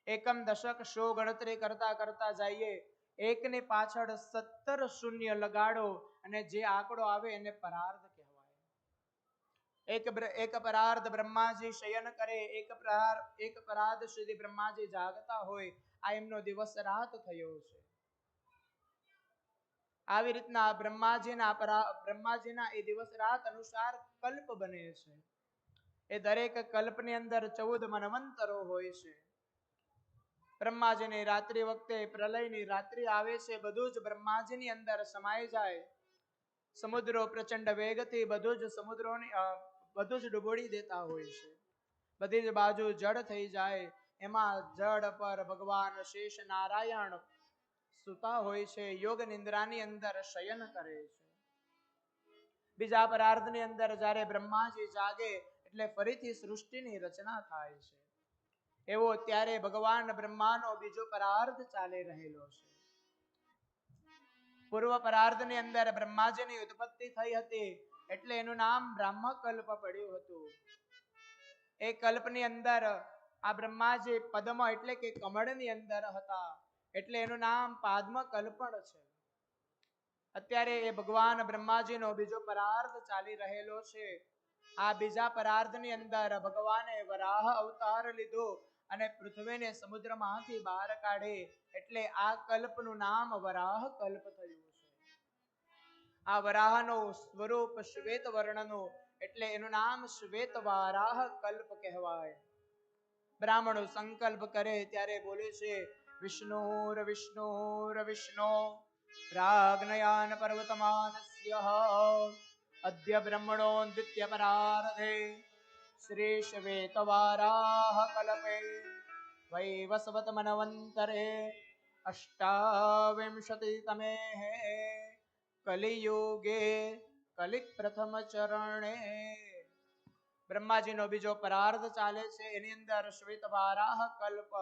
એકમ દશક શો ગણતરી કરતા કરતા જઈએ, એકની પાછળ 17 શૂન્ય લગાડો અને જે આંકડો આવે એને પરાર્ધ કહેવાય. એક પરાર્ધ બ્રહ્માજી શયન કરે, એક પરાર્ધ સુધી બ્રહ્માજી જાગતા હોય, આ એમનો દિવસ રાત થયો છે. આવી રીતના બ્રહ્માજીના એ દિવસ રાત અનુસાર કલ્પ બને છે. એ દરેક કલ્પની અંદર 14 મન્વંતરો હોય છે. બ્રહ્માજીની રાત્રિ વખતે પ્રલયની રાત્રિ આવે છે, બધું જ બ્રહ્માજીની અંદર સમાઈ જાય. સમુદ્રો પ્રચંડ વેગથી બધું જ ડૂબોડી દેતા હોય છે. બધી જ બાજુ જળ થઈ જાય. એમાં જળ પર ભગવાન શેષ નારાયણ સુતા હોય છે, યોગ નિંદ્રાની અંદર શયન કરે છે. બીજા પરાર્ધની અંદર જ્યારે બ્રહ્માજી જાગે એટલે ફરીથી સૃષ્ટિની રચના થાય છે. એવો ત્યારે ભગવાન બ્રહ્માનો બીજો પરાર્ધ ચાલી રહેલો છે. પૂર્વ પરાર્ધની અંદર બ્રહ્માજીની ઉત્પત્તિ થઈ હતી એટલે એનું નામ બ્રહ્મકલ્પ પડ્યું હતું. એ કલ્પની અંદર આ બ્રહ્માજી પદ્મ એટલે કે કમળની અંદર હતા એટલે એનું નામ પાદ્મકલ્પણ છે. અત્યારે એ ભગવાન બ્રહ્માજીનો બીજો પરાર્ધ ચાલી રહેલો છે. આ બીજા પરાર્ધની અંદર ભગવાને વરાહ અવતાર લીધો અને પૃથ્વીને સમુદ્રમાંથી બહાર કાઢે એટલે આ કલ્પનું નામ વરાહ કલ્પ થયું છે. આ વરાહનો સ્વરૂપ શ્વેત વર્ણનું એટલે એનું નામ શ્વેત વારાહ કલ્પ કહેવાય. બ્રાહ્મણો સંકલ્પ કરે ત્યારે બોલે છે વિષ્ણુર વિષ્ણુર વિષ્ણુ પ્રાગ્નયાન પર્વતમાનસ્ય અદ્ય બ્રહ્મણો દ્વિતીય પરાર્ધે શ્રી શ્વેત વારાહ કલ્પે વૈવસ્વત મન્વંતરે અષ્ટાવિંશતિતમે કલિયુગે કલિ પ્રથમ ચરણે. બ્રહ્માજીનો બીજો પરાર્ધ ચાલે છે. એની અંદર શ્વેત વારાહ કલ્પ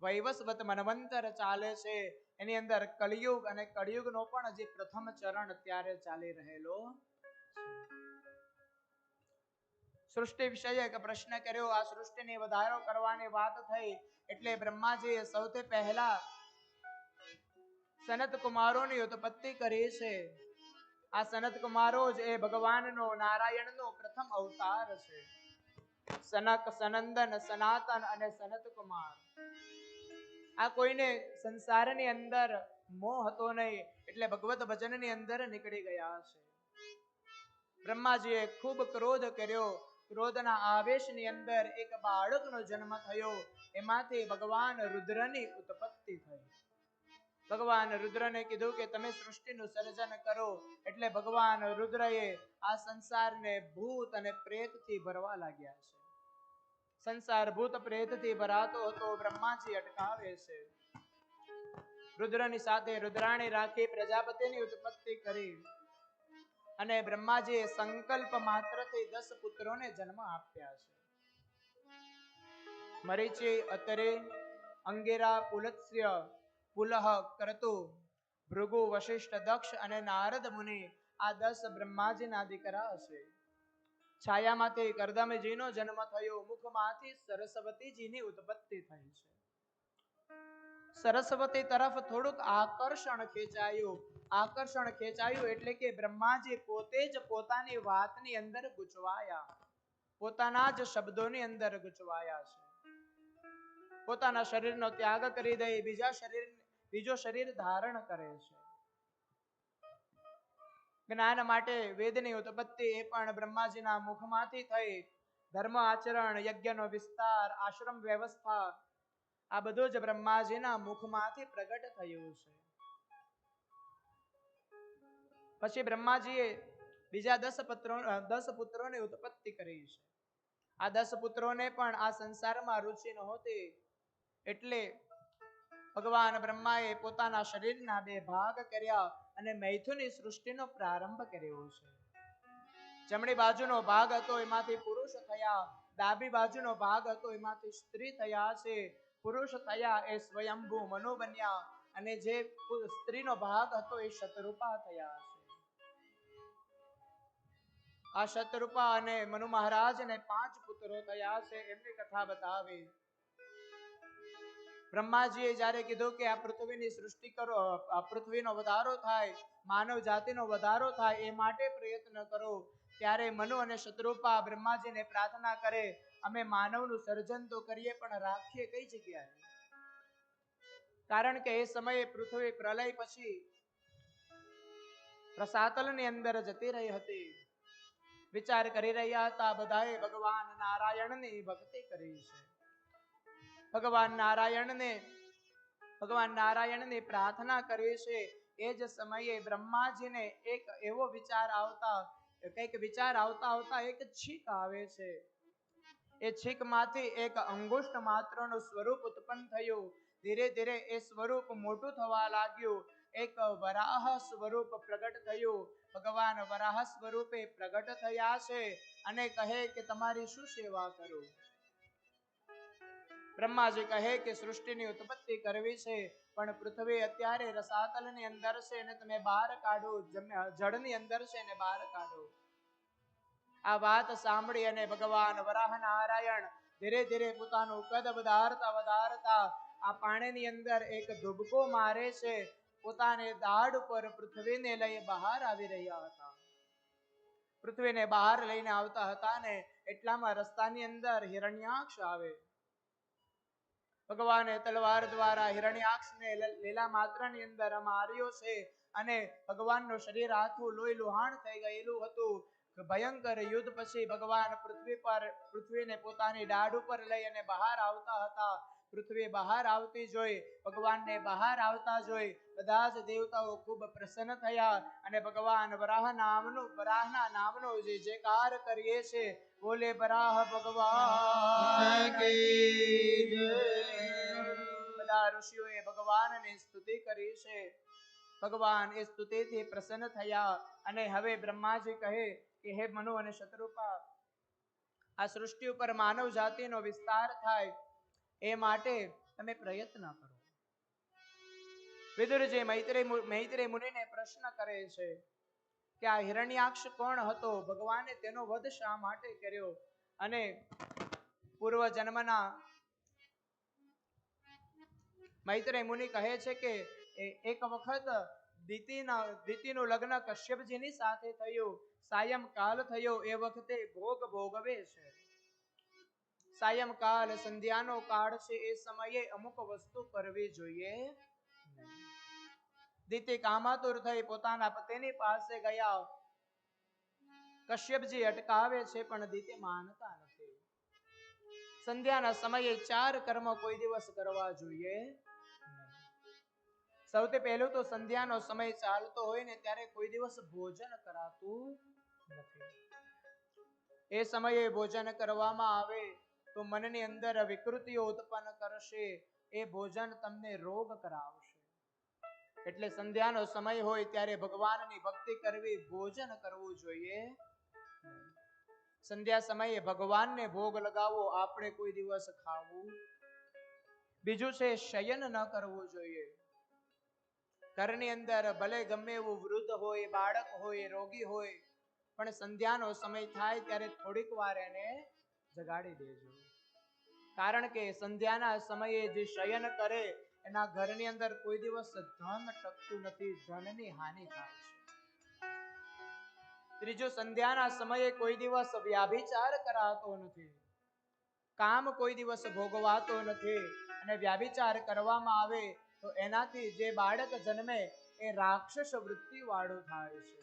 વૈવસ્વત મન્વંતર ચાલે છે. એની અંદર કલિયુગ અને કળિયુગનો પણ હજી પ્રથમ ચરણ ત્યારે ચાલી રહેલો છે. સૃષ્ટિ વિષય એક પ્રશ્ન કર્યો. આ સૃષ્ટિની વધારો કરવાની વાત થઈ એટલે બ્રહ્માજીએ સૌથી પહેલા સનત કુમારોની ઉત્પત્તિ કરી છે. આ સનત કુમારો જ એ ભગવાનનો નારાયણનો પ્રથમ અવતાર છે. સનક, સનંદન, સનાતન અને સનત કુમાર. આ કોઈને સંસારની અંદર મોહ હતો નહીં એટલે ભગવત ભજનની અંદર નીકળી ગયા છે. બ્રહ્માજીએ ખૂબ ક્રોધ કર્યો. ક્રોધના આવેશની અંદર એક બાળકનો જન્મ થયો. એમાંથી ભગવાન રુદ્રની ઉત્પત્તિ થઈ. ભગવાન રુદ્રને કીધું કે તમે સૃષ્ટિનું સર્જન કરો એટલે ભગવાન રુદ્રએ આ સંસારને ભૂત અને પ્રેતથી ભરવા લાગ્યા છે. સંસાર ભૂત પ્રેતથી ભરાતો હતો. બ્રહ્માજી અટકાવે છે. રુદ્રની સાથે રુદ્રાણી રાખી પ્રજાપતિની ઉત્પત્તિ કરી અને બ્રહ્માજીએ સંકલ્પ માત્રથી 10 પુત્રોને જન્મ આપ્યા છે. મરીચી, અત્રે, અંગિરા, પુલત્સ્ય, પુલહ, ક્રતુ, ભૃગુ, વશિષ્ઠ, દક્ષ અને નારદ મુનિ આ 10 બ્રહ્માજીના દીકરા છે. છાયામાંથી કરદમજીનો જન્મ થયો. મુખમાંથી સરસ્વતીજીની ઉત્પત્તિ થઈ છે. સરસ્વતી તરફ થોડુંક આકર્ષણ ખેંચાયું એટલે કે બ્રહ્માજી પોતે જ પોતાની વાતની અંદર ગૂંચવાયા. પોતાના જ શબ્દોની અંદર ગૂંચવાયા છે. પોતાના શરીરનો ત્યાગ કરી દે બીજો શરીર ધારણ કરે છે. જ્ઞાન માટે વેદની ઉત્પત્તિ એ પણ બ્રહ્માજીના મુખમાંથી થઈ. ધર્મ આચરણ, યજ્ઞનો વિસ્તાર, આશ્રમ વ્યવસ્થા આ બધું જ બ્રહ્માજીના મુખમાંથી પ્રગટ થયું છે. પછી બ્રહ્માજીએ બીજા 10 પુત્રોની ઉત્પત્તિ કરી છે. આ 10 પુત્રોને પણ આ સંસારમાં રુચિ નહોતી એટલે ભગવાન બ્રહ્માએ પોતાના શરીરના 2 ભાગ કર્યા અને મૈથુની સૃષ્ટિનો પ્રારંભ કર્યો છે. જમણી બાજુનો ભાગ હતો એમાંથી પુરુષ થયા. ડાબી બાજુનો ભાગ હતો એમાંથી સ્ત્રી થયા છે. પુરુષ થયા એ સ્વયંભૂ મનુ બન્યા અને જે સ્ત્રીનો ભાગ હતો એ શતરૂપા થયા છે. આ શતરૂપા અને મનુ મહારાજને 5 પુત્રો થયા છે. એમની કથા બતાવી. બ્રહ્માજીએ જ્યારે કીધું કે આ પૃથ્વીની સૃષ્ટિ કરો, આ પૃથ્વીનો વધારો થાય, માનવ જાતિનો વધારો થાય એ માટે પ્રયત્ન કરો, ત્યારે મનુ અને શત્રુપા બ્રહ્માજીને પ્રાર્થના કરે, અમે માનવનું સર્જન તો કરીએ પણ રાખીએ કઈ જગ્યાએ? કારણ કે એ સમયે પૃથ્વી પ્રલય પછી રસાતલની અંદર જતી રહી હતી. વિચાર કરી રહ્યા હતા બધાએ ભગવાન નારાયણની ભક્તિ કરી છે. ભગવાન નારાયણને પ્રાર્થના કરી છે. એ જ સમયે બ્રહ્માજીને એક એવો વિચાર આવતા એક છીક આવે છે. એ છીકમાંથી એક અંગુષ્ઠ માત્રનું સ્વરૂપ ઉત્પન્ન થયું. ધીરે ધીરે એ સ્વરૂપ મોટું થવા લાગ્યું. એક વરાહ સ્વરૂપ પ્રગટ થયું. ભગવાન વરાહ સ્વરૂપે પ્રગટ થયા છે અને કહે કે તમારી શું સેવા કરું? બ્રહ્માજી કહે કે સૃષ્ટિની ઉત્પત્તિ કરવી છે, પણ પૃથ્વી અત્યારે રસાતલની અંદર છે અને તમે બહાર કાઢો, જળની અંદર છે અને બહાર કાઢો. આ વાત સાંભળી અને ભગવાન વરાહ નારાયણ ધીરે ધીરે પોતાનું કદ વધારતા આ પાણીની અંદર એક ધુબકો મારે છે. પોતાને દાઢ ઉપર પૃથ્વીને લઈ બહાર આવી રહ્યા હતા. પૃથ્વીને બહાર લઈને આવતા હતા ને એટલામાં રસ્તાની અંદર હિરણ્યાક્ષ આવે. ભગવાને તલવાર દ્વારા હિરણ્યાક્ષને લીલા માત્રની અંદર માર્યો છે અને ભગવાનનું શરીર આખું લોહી લુહાણ થઈ ગયેલું હતું. ભયંકર યુદ્ધ પછી ભગવાન પૃથ્વીને પોતાની દાઢ ઉપર લઈ અને બહાર આવતા હતા. પૃથ્વી બહાર આવતી જોઈ, ભગવાનને બહાર આવતા જોઈ બધા જ દેવતાઓ ખૂબ પ્રસન્ન થયા અને ભગવાન વરાહના નામનો જે જયકાર કરીએ છે, બોલે વરાહ ભગવાન કી જય. બધા ઋષિઓએ ભગવાનની સ્તુતિ કરી છે. ભગવાન એ સ્તુતિથી પ્રસન્ન થયા અને હવે બ્રહ્માજી કહે કે હે મનુ અને શત્રુપા, આ સૃષ્ટિ ઉપર માનવ જાતિનો વિસ્તાર થાય એ માટે તમે પ્રયત્ન કરો. વિદુરજી મૈત્રેય મુનિને પ્રશ્ન કરે છે કે આ હિરણ્યાક્ષ કોણ હતો? ભગવાને તેનો વધ શા માટે કર્યો? અને પૂર્વ જન્મના મૈત્રેય મુનિ કહે છે કે એક વખત દિતિનું લગ્ન કશ્યપજીની સાથે થયું. સાયંકાલ થયો. એ વખતે ભોગ ભોગવે છે. સાયંકાલ સંધ્યાનો કાળ છે. એ સમયે અમુક વસ્તુ કરવી જોઈએ. દિતિ કામાતુર થઈ પોતાના પતિની પાસે ગયા. કશ્યપજી અટકાવે છે પણ દિતિ માનતા નથી. સંધ્યાના સમયે 4 કર્મ કોઈ દિવસ કરવા જોઈએ. સૌથી પહેલું તો સંધ્યાનો સમય ચાલતો હોય ને ત્યારે કોઈ દિવસ ભોજન કરાતું નથી. એ સમયે ભોજન કરવામાં આવે તો મનની અંદર વિકૃતિઓ ઉત્પન્ન કરશે. એ ભોજન તમને રોગ કરાવશે. એટલે સંધ્યાનો સમય હોય ત્યારે ભગવાનની ભક્તિ કરવી, ભોજન કરવું જોઈએ. સંધ્યા સમયે ભગવાનને ભોગ લગાવો, આપણે કોઈ દિવસ ખાવું. બીજું છે શયન ન કરવું જોઈએ. ઘરની અંદર ભલે ગમે એવું વૃદ્ધ હોય, બાળક હોય, રોગી હોય, પણ સંધ્યાનો સમય થાય ત્યારે થોડીક વાર એને જગાડી દેજો. કારણ કે સંધ્યાના સમયે જે શયન કરે એના ઘરની અંદર કોઈ દિવસ ધન ટકતું નથી, ધનની હાનિ થાય છે. ત્રીજું, સંધ્યાના સમયે કોઈ દિવસ વ્યાભિચાર કરાતો નથી, કામ કોઈ દિવસ ભોગવાતો નથી. અને વ્યાભિચાર કરવામાં આવે તો એનાથી જે બાળક જન્મે એ રાક્ષસ વૃત્તિ વાળું થાય છે.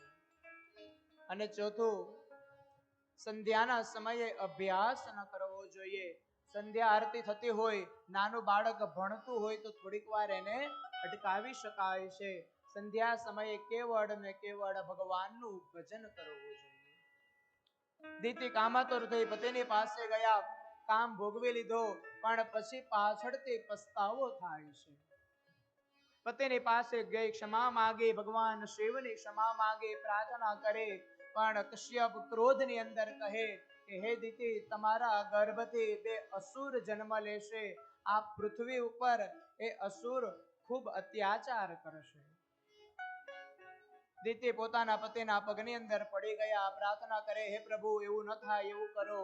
અને ચોથું, સંધ્યાના સમયે અભ્યાસ ન કરવો જોઈએ. સંધ્યા આરતી થતી હોય, નાનું બાળક ભણતું હોય તો થોડીક વાર એને અટકાવી શકાય છે. સંધ્યા સમયે કેવળ ને કેવળ ભગવાનનું ભજન કરવું જોઈએ. દિતિ કામાતુર થઈ પતિની પાસે ગયા, કામ ભોગવી લીધો, પણ પછી પાછળથી પસ્તાવો થાય છે. પતિની પાસે ગઈ, ક્ષમા માગે, ભગવાન શિવની ક્ષમા માગે, પ્રાર્થના કરે, પણ કશ્યપ ક્રોધની અંદર કહે કે હે દિતિ, તમારા ગર્ભથી 2 અસુર જન્મ લેશે. આ પૃથ્વી ઉપર એ અસુર ખૂબ અત્યાચાર કરશે. દિતિ પોતાના પતિના પગની અંદર પડી ગયા, પ્રાર્થના કરે, હે પ્રભુ, એવું ન થાય, એવું કરો.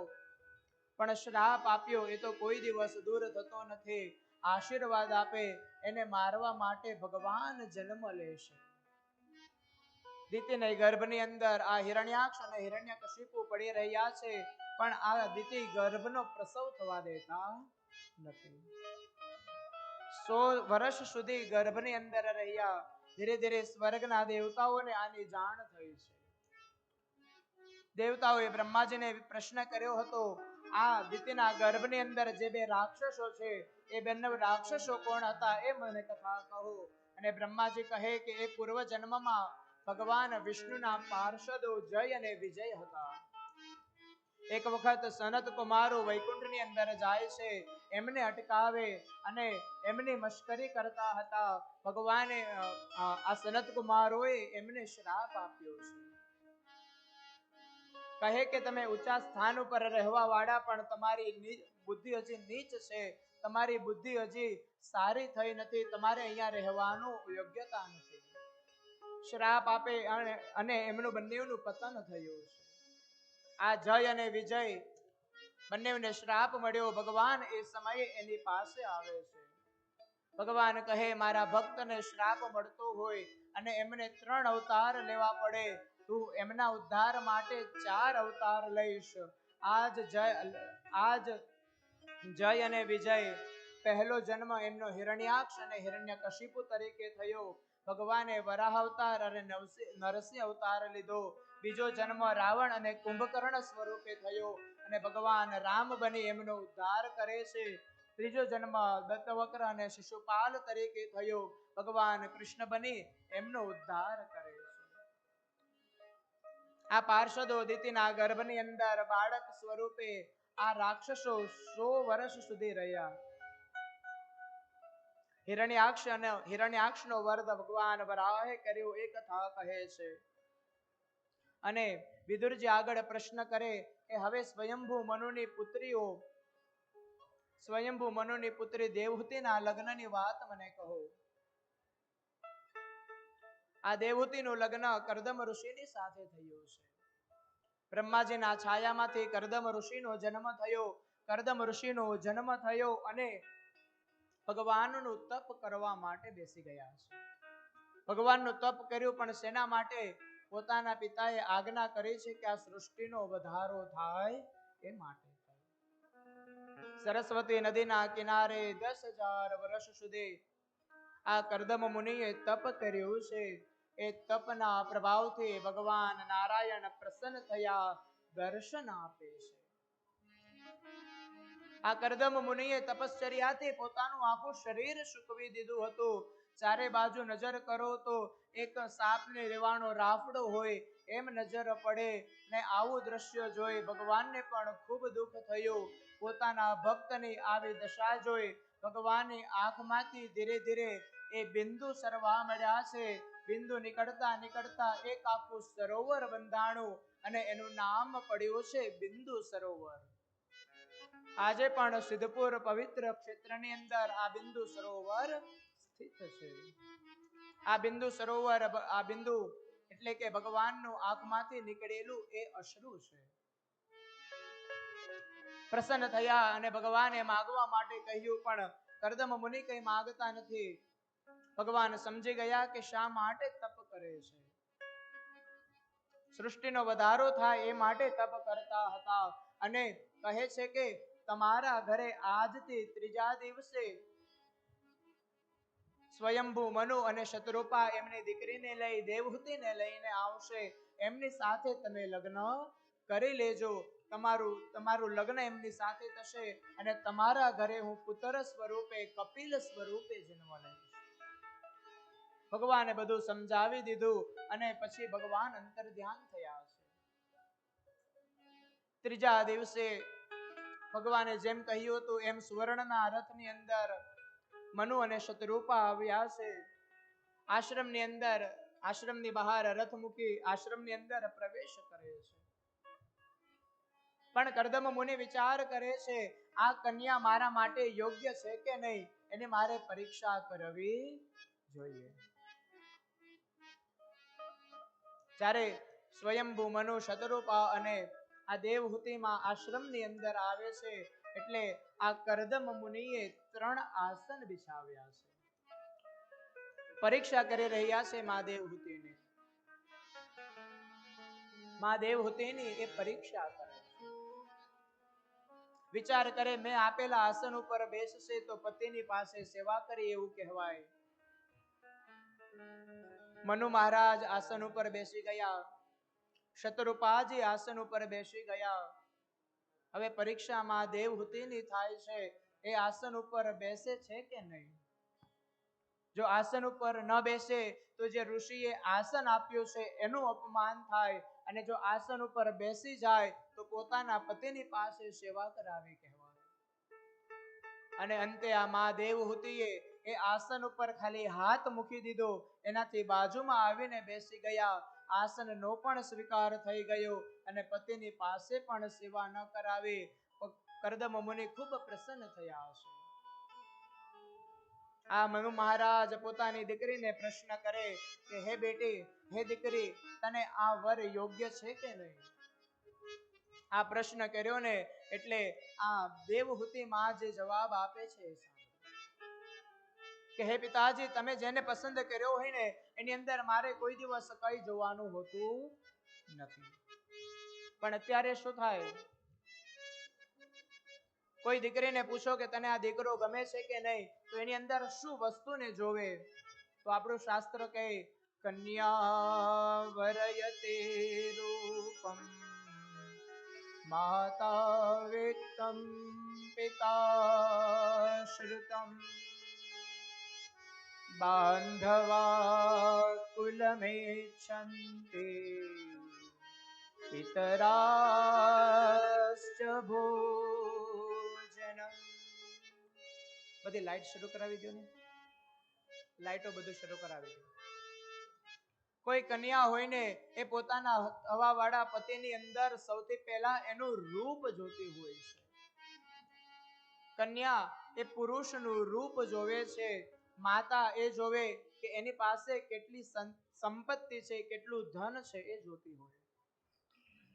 પણ શ્રાપ આપ્યો એ તો કોઈ દિવસ દૂર થતો નથી. આશીર્વાદ આપે, એને મારવા માટે ભગવાન જન્મ લેશે. દિતિને ગર્ભની અંદર આ હિરણ્યાક્ષ અને હિરણ્યકશિપુ પડી રહ્યા છે, પણ આ દિતિ ગર્ભનો પ્રસવ થવા દેતા નથી. 100 વર્ષ સુધી ગર્ભની અંદર રહ્યા. ધીરે ધીરે સ્વર્ગના દેવતાઓને આની જાણ થઈ છે. દેવતાઓએ બ્રહ્માજીને પ્રશ્ન કર્યો હતો, આ દિતિના ગર્ભની અંદર જે બે રાક્ષસો છે, એ બંને રાક્ષસો કોણ હતા, એ મને કથા કહો. અને બ્રહ્માજી કહે કે એ પૂર્વ જન્મમાં ભગવાન વિષ્ણુના પાર્ષદો જય અને વિજય હતા. એક વખત સનત કુમારો વૈકુંઠની અંદર જાય છે, એમને અટકાવે અને એમની મશ્કરી કરતા હતા. ભગવાને આ સનત કુમારોએ એમને શ્રાપ આપ્યો છે. કહે કે તમે ઊંચા સ્થાન ઉપર રહેવા વાળા, પણ તમારી બુદ્ધિ હજી નીચ છે, તમારી બુદ્ધિ હજી સારી થઈ નથી, તમારે અહીંયા રહેવાનું યોગ્યતા નથી. શ્રાપ આપે અને એમનું બંનેનું પતન થયું છે. આ જય અને વિજય બંનેને શ્રાપ મળ્યો. ભગવાન એ સમયે એની પાસે આવે છે. ભગવાન કહે, મારા ભક્તને શ્રાપ મળતો હોય અને એમને 3 અવતાર લેવા પડે, તું એમના ઉદ્ધાર માટે 4 અવતાર લઈશ. આજ જય અને વિજય પહેલો જન્મ એમનો હિરણ્યાક્ષ અને હિરણ્યકશિપુ તરીકે થયો. ભગવાને વરાહ અવતાર અને નરસિંહ અવતાર લીધો. બીજો જન્મ રાવણ અને કુંભકર્ણ સ્વરૂપે થયો અને ભગવાન રામ બની એમનો ઉદ્ધાર કરે છે. ત્રીજો જન્મ દત્તવક્ર અને શિશુપાલ તરીકે થયો. ભગવાન કૃષ્ણ બની એમનો ઉદ્ધાર કરે છે. આ પાર્ષદો દિતિના ગર્ભની અંદર બાળક સ્વરૂપે આ રાક્ષસો 100 વર્ષ સુધી રહ્યા. હિરણ્યાક્ષનો વધ ભગવાન વરાહે કર્યો એ કથા કહે છે. અને વિદુરજી આગળ પ્રશ્ન કરે કે હવે સ્વયંભૂ મનુની પુત્રી દેવહૂતિના લગ્નની વાત મને કહો. આ દેવહૂતિનું લગ્ન કર્દમ ઋષિની સાથે થયું છે. બ્રહ્માજીના છાયામાંથી કર્દમ ઋષિનો જન્મ થયો. કર્દમ ઋષિનો જન્મ થયો અને ભગવાનનું તપ કરવા માટે બેસી ગયા છે. ભગવાનનું તપ કર્યું, પણ શેના માટે? પોતાના પિતાએ આજ્ઞા કરી છે કે આ સૃષ્ટિનો વધારો થાય એ માટે. સરસ્વતી નદીના કિનારે 10,000 વર્ષ સુધી આ કર્દમ મુનિએ તપ કર્યું છે. એ તપના પ્રભાવથી ભગવાન નારાયણ પ્રસન્ન થયા, દર્શન આપે છે. આ કર્દમ મુનિએ તપશ્ચર્યાથી પોતાનું આખું શરીર સૂકવી દીધું હતું. ચારે બાજુ નજર કરો તો એક સાપને રેવાનો રાફડો હોય એમ નજર પડે. ને આવું દ્રશ્ય જોઈ ભગવાનને પણ ખૂબ દુઃખ થયું. પોતાના ભક્તની આવી દશા જોઈ ભગવાનની આંખમાંથી ધીરે ધીરે એ બિંદુ સરવા મળ્યા છે. બિંદુ નીકળતા નીકળતા એક આખું સરોવર બંધાણું અને એનું નામ પડ્યું છે બિંદુ સરોવર. આજે પણ સિદ્ધપુર પવિત્ર ક્ષેત્રની અંદર આ બિંદુ સરોવર સ્થિત છે. આ બિંદુ સરોવર, આ બિંદુ એટલે કે ભગવાનનું આંખમાંથી નીકળેલું એ અશ્રુ છે. પ્રસન્ન થયા અને ભગવાને માગવા માટે કહ્યું, પણ કર્દમ મુનિ કઈ માંગતા નથી. ભગવાન સમજી ગયા કે શા માટે તપ કરે છે. સૃષ્ટિનો વધારો થાય એ માટે તપ કરતા હતા. અને કહે છે કે તમારા ઘરે આજથી 3જા દિવસે સ્વયંભૂ મનુ અને શતરૂપા એમની દીકરીને લઈ દેવહૂતિને લઈને આવશે. એમની સાથે તમે લગ્ન કરી લેજો. તમારું લગ્ન એમની સાથે થશે અને તમારા ઘરે હું પુત્ર સ્વરૂપે, કપિલ સ્વરૂપે જન્મ લઈશ. ભગવાને બધું સમજાવી દીધું અને પછી ભગવાન અંતર્ધ્યાન થયા છે. 3જા દિવસે ભગવાને જેમ કહ્યું હતું એમ સુવર્ણના રથની અંદર મનુ અને શતરૂપા આવ્યા છે. આશ્રમની અંદર, આશ્રમની બહાર રથ મૂકી આશ્રમની અંદર પ્રવેશ કરે છે. પણ કર્દમ મુનિ વિચાર કરે છે, આ કન્યા મારા માટે યોગ્ય છે કે નહીં, એની મારે પરીક્ષા કરવી જોઈએ. જ્યારે સ્વયંભૂ મનુ, શતરૂપા અને આ દેવહૂતિમાં આશ્રમની અંદર આવે છે એટલે આ કરદમ મુનિએ 3 આસન બિછાવ્યા છે. પરીક્ષા કરી રહ્યા છે મહાદેવ હૂતિની. મહાદેવ હૂતિની એ પરીક્ષા કરે. વિચાર કરે મેં આપેલા આસન ઉપર બેસશે તો પતિની પાસે સેવા કરી એવું કહેવાય. મનુ મહારાજ આસન ઉપર બેસી ગયા. શતરૂપાજી આસન ઉપર બેસી ગયા. હવે પરીક્ષા મહાદેવ હૂતિની થાય છે. એ આસન ઉપર બેસે છે કે નહીં? જો આસન ઉપર ન બેસે તો જે ઋષિએ આસન આપ્યું છે એનું અપમાન થાય, અને જો આસન ઉપર બેસી જાય તો પોતાના પતિની પાસે સેવા કરાવી કહેવાય. અને અંતે આ મહાદેવ હૂતિએ એ આસન ઉપર ખાલી હાથ મૂકી દીધો, એનાથી બાજુમાં આવીને બેસી ગયા. આસનનો પણ સ્વીકાર થઈ ગયો અને પતિની પાસે પણ સેવા ન કરાવી. કરદમ મુનિ ખૂબ પ્રસન્ન થયા છે. આ મનુ મહારાજ પોતાની દીકરીને પ્રશ્ન કરે કે હે બેટી, હે દીકરી, તને આ વર યોગ્ય છે કે નહીં? આ પ્રશ્ન કર્યો ને એટલે આ દેવહૂતિ માં જે જવાબ આપે છે કે હે પિતાજી, તમે જેને પસંદ કર્યો હોય ને એની અંદર મારે કોઈ દિવસ કઈ જોવાનું હોતું નથી. પણ અત્યારે શું થાય? કોઈ દીકરીને પૂછો કે તને આ દીકરો ગમે છે કે નહીં, તો એની અંદર શું વસ્તુને જોવે? તો આપણું શાસ્ત્ર કહે કન્યા વરયતે રૂપમ માતા વિત્તમ પિતા શ્રુતમ બાંધવા કુલમેચ્છન્તિ પિતરાશ્ચ ભોજનમ. બધી લાઈટ શરૂ કરાવી દો ને. લાઈટો બધું શરૂ કરાવી દો. કોઈ કન્યા હોય ને એ પોતાના હવાવાળા પતિની અંદર સૌથી પહેલા એનું રૂપ જોતી હોય છે. કન્યા એ પુરુષનું રૂપ જોવે છે. માતા એ જોવે કે એની પાસે કેટલી સંપત્તિ છે, કેટલું ધન છે એ જોતી હોય.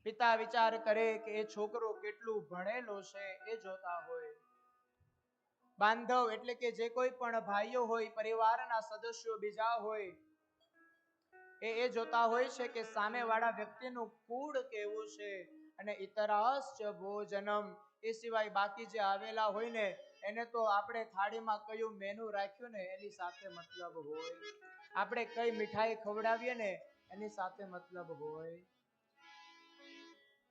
પિતા વિચાર કરે કે એ છોકરો કેટલું ભણેલો છે એ જોતા હોય. બાંધવ એટલે કે જે કોઈ પણ ભાઈઓ હોય, પરિવારના સદસ્યો બીજા હોય, એ જોતા હોય છે કે સામેવાળા વ્યક્તિનું કુળ કેવું છે. અને ઇતરાશ્ચ ભોજનમ, એ સિવાય બાકી જે આવેલા હોય ને એને તો આપણે થાળીમાં કયું મેનુ રાખ્યું ને એની સાથે મતલબ હોય. આપણે કઈ મીઠાઈ ખવડાવીએ ને એની સાથે મતલબ હોય.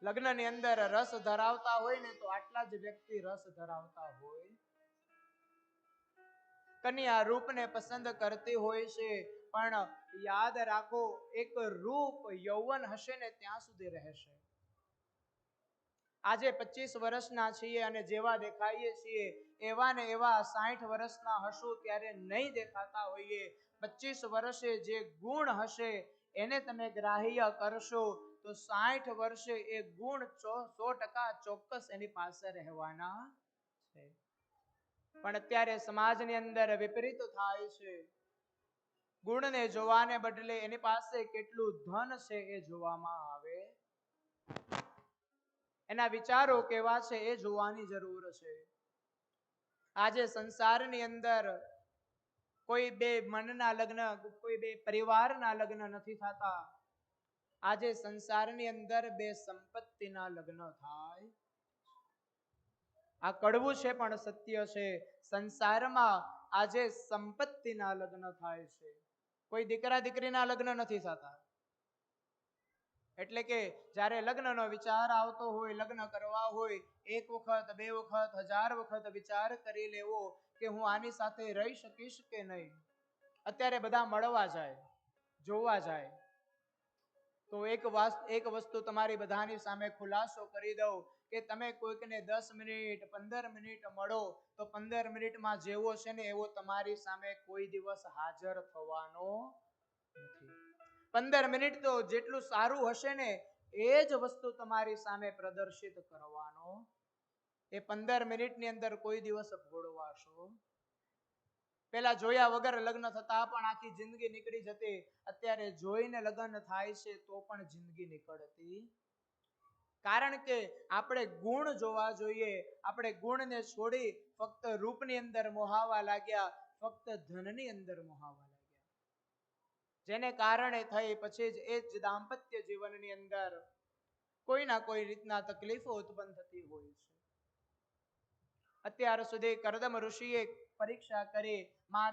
લગ્નની અંદર રસ ધરાવતા હોય ને તો આટલા જ વ્યક્તિ રસ ધરાવતા હોય. કન્યા રૂપને પસંદ કરતી હોય છે, પણ યાદ રાખો એક રૂપ યૌવન હશે ને ત્યાં સુધી રહેશે. આજે 25 વર્ષના છીએ અને જેવા દેખાઈએ છીએ એવા ને એવા 60 વર્ષના હશું ત્યારે નહીં દેખાતા હોઈએ. 25 વર્ષે જે ગુણ હશે એને તમે ગ્રાહ્ય કરશો તો 60 વર્ષે એ ગુણ 100% ચોક્કસ એની પાસે રહેવાના છે. પણ અત્યારે સમાજની અંદર વિપરીત થાય છે. ગુણને જોવાને બદલે એની પાસે કેટલું ધન છે એ જોવામાં આવે. એના વિચારો કેવા છે એ જોવાની જરૂર છે. આજે સંસારની અંદર કોઈ બે મનના લગ્ન, કોઈ બે પરિવારના લગ્ન નથી થતા. આજે સંસારની અંદર બે સંપત્તિના લગ્ન થાય. આ કડવું છે પણ સત્ય છે. સંસારમાં આજે સંપત્તિના લગ્ન થાય છે. કોઈ દીકરા દીકરીના લગ્ન નથી થતા. એટલે કે જ્યારે લગ્નનો વિચાર આવતો હોય, લગ્ન કરવા હોય, એક વખત, બે વખત, 1000 વખત વિચાર કરી લેવો કે હું આની સાથે રહી શકીશ કે નહીં. અત્યારે બધા મળવા જાય, જોવા જાય. તો એક વસ્તુ તમારી બધાની સામે ખુલાસો કરી દઉં કે તમે કોઈકને 10 મિનિટ 15 મિનિટ મળો તો 15 મિનિટમાં જેવો છે ને એવો તમારી સામે કોઈ દિવસ હાજર થવાનો નથી. 15 મિનિટ તો જેટલું સારું હશે ને એ જ વસ્તુ તમારી સામે પ્રદર્શિત કરવાનો. એ 15 મિનિટની અંદર કોઈ દિવસ ભોળવાશો. પેલા જોયા વગર લગ્ન થતા પણ આખી જિંદગી નીકળી જતી. અત્યારે જોઈને લગ્ન થાય છે તો પણ જિંદગી નીકળતી. કારણ કે આપણે ગુણ જોવા જોઈએ. આપણે ગુણને છોડી ફક્ત રૂપની અંદર મોહાવા લાગ્યા, ફક્ત ધનની અંદર મોહાવા લાગ્યા, જેને કારણે થઈ પછી જ એ જ દાંપત્ય જીવનની અંદર કોઈ ના કોઈ રીતના તકલીફો ઉત્પન્ન થતી હોય છે. અત્યાર સુધી કરદમ ઋષિએ પરીક્ષા કરી, મા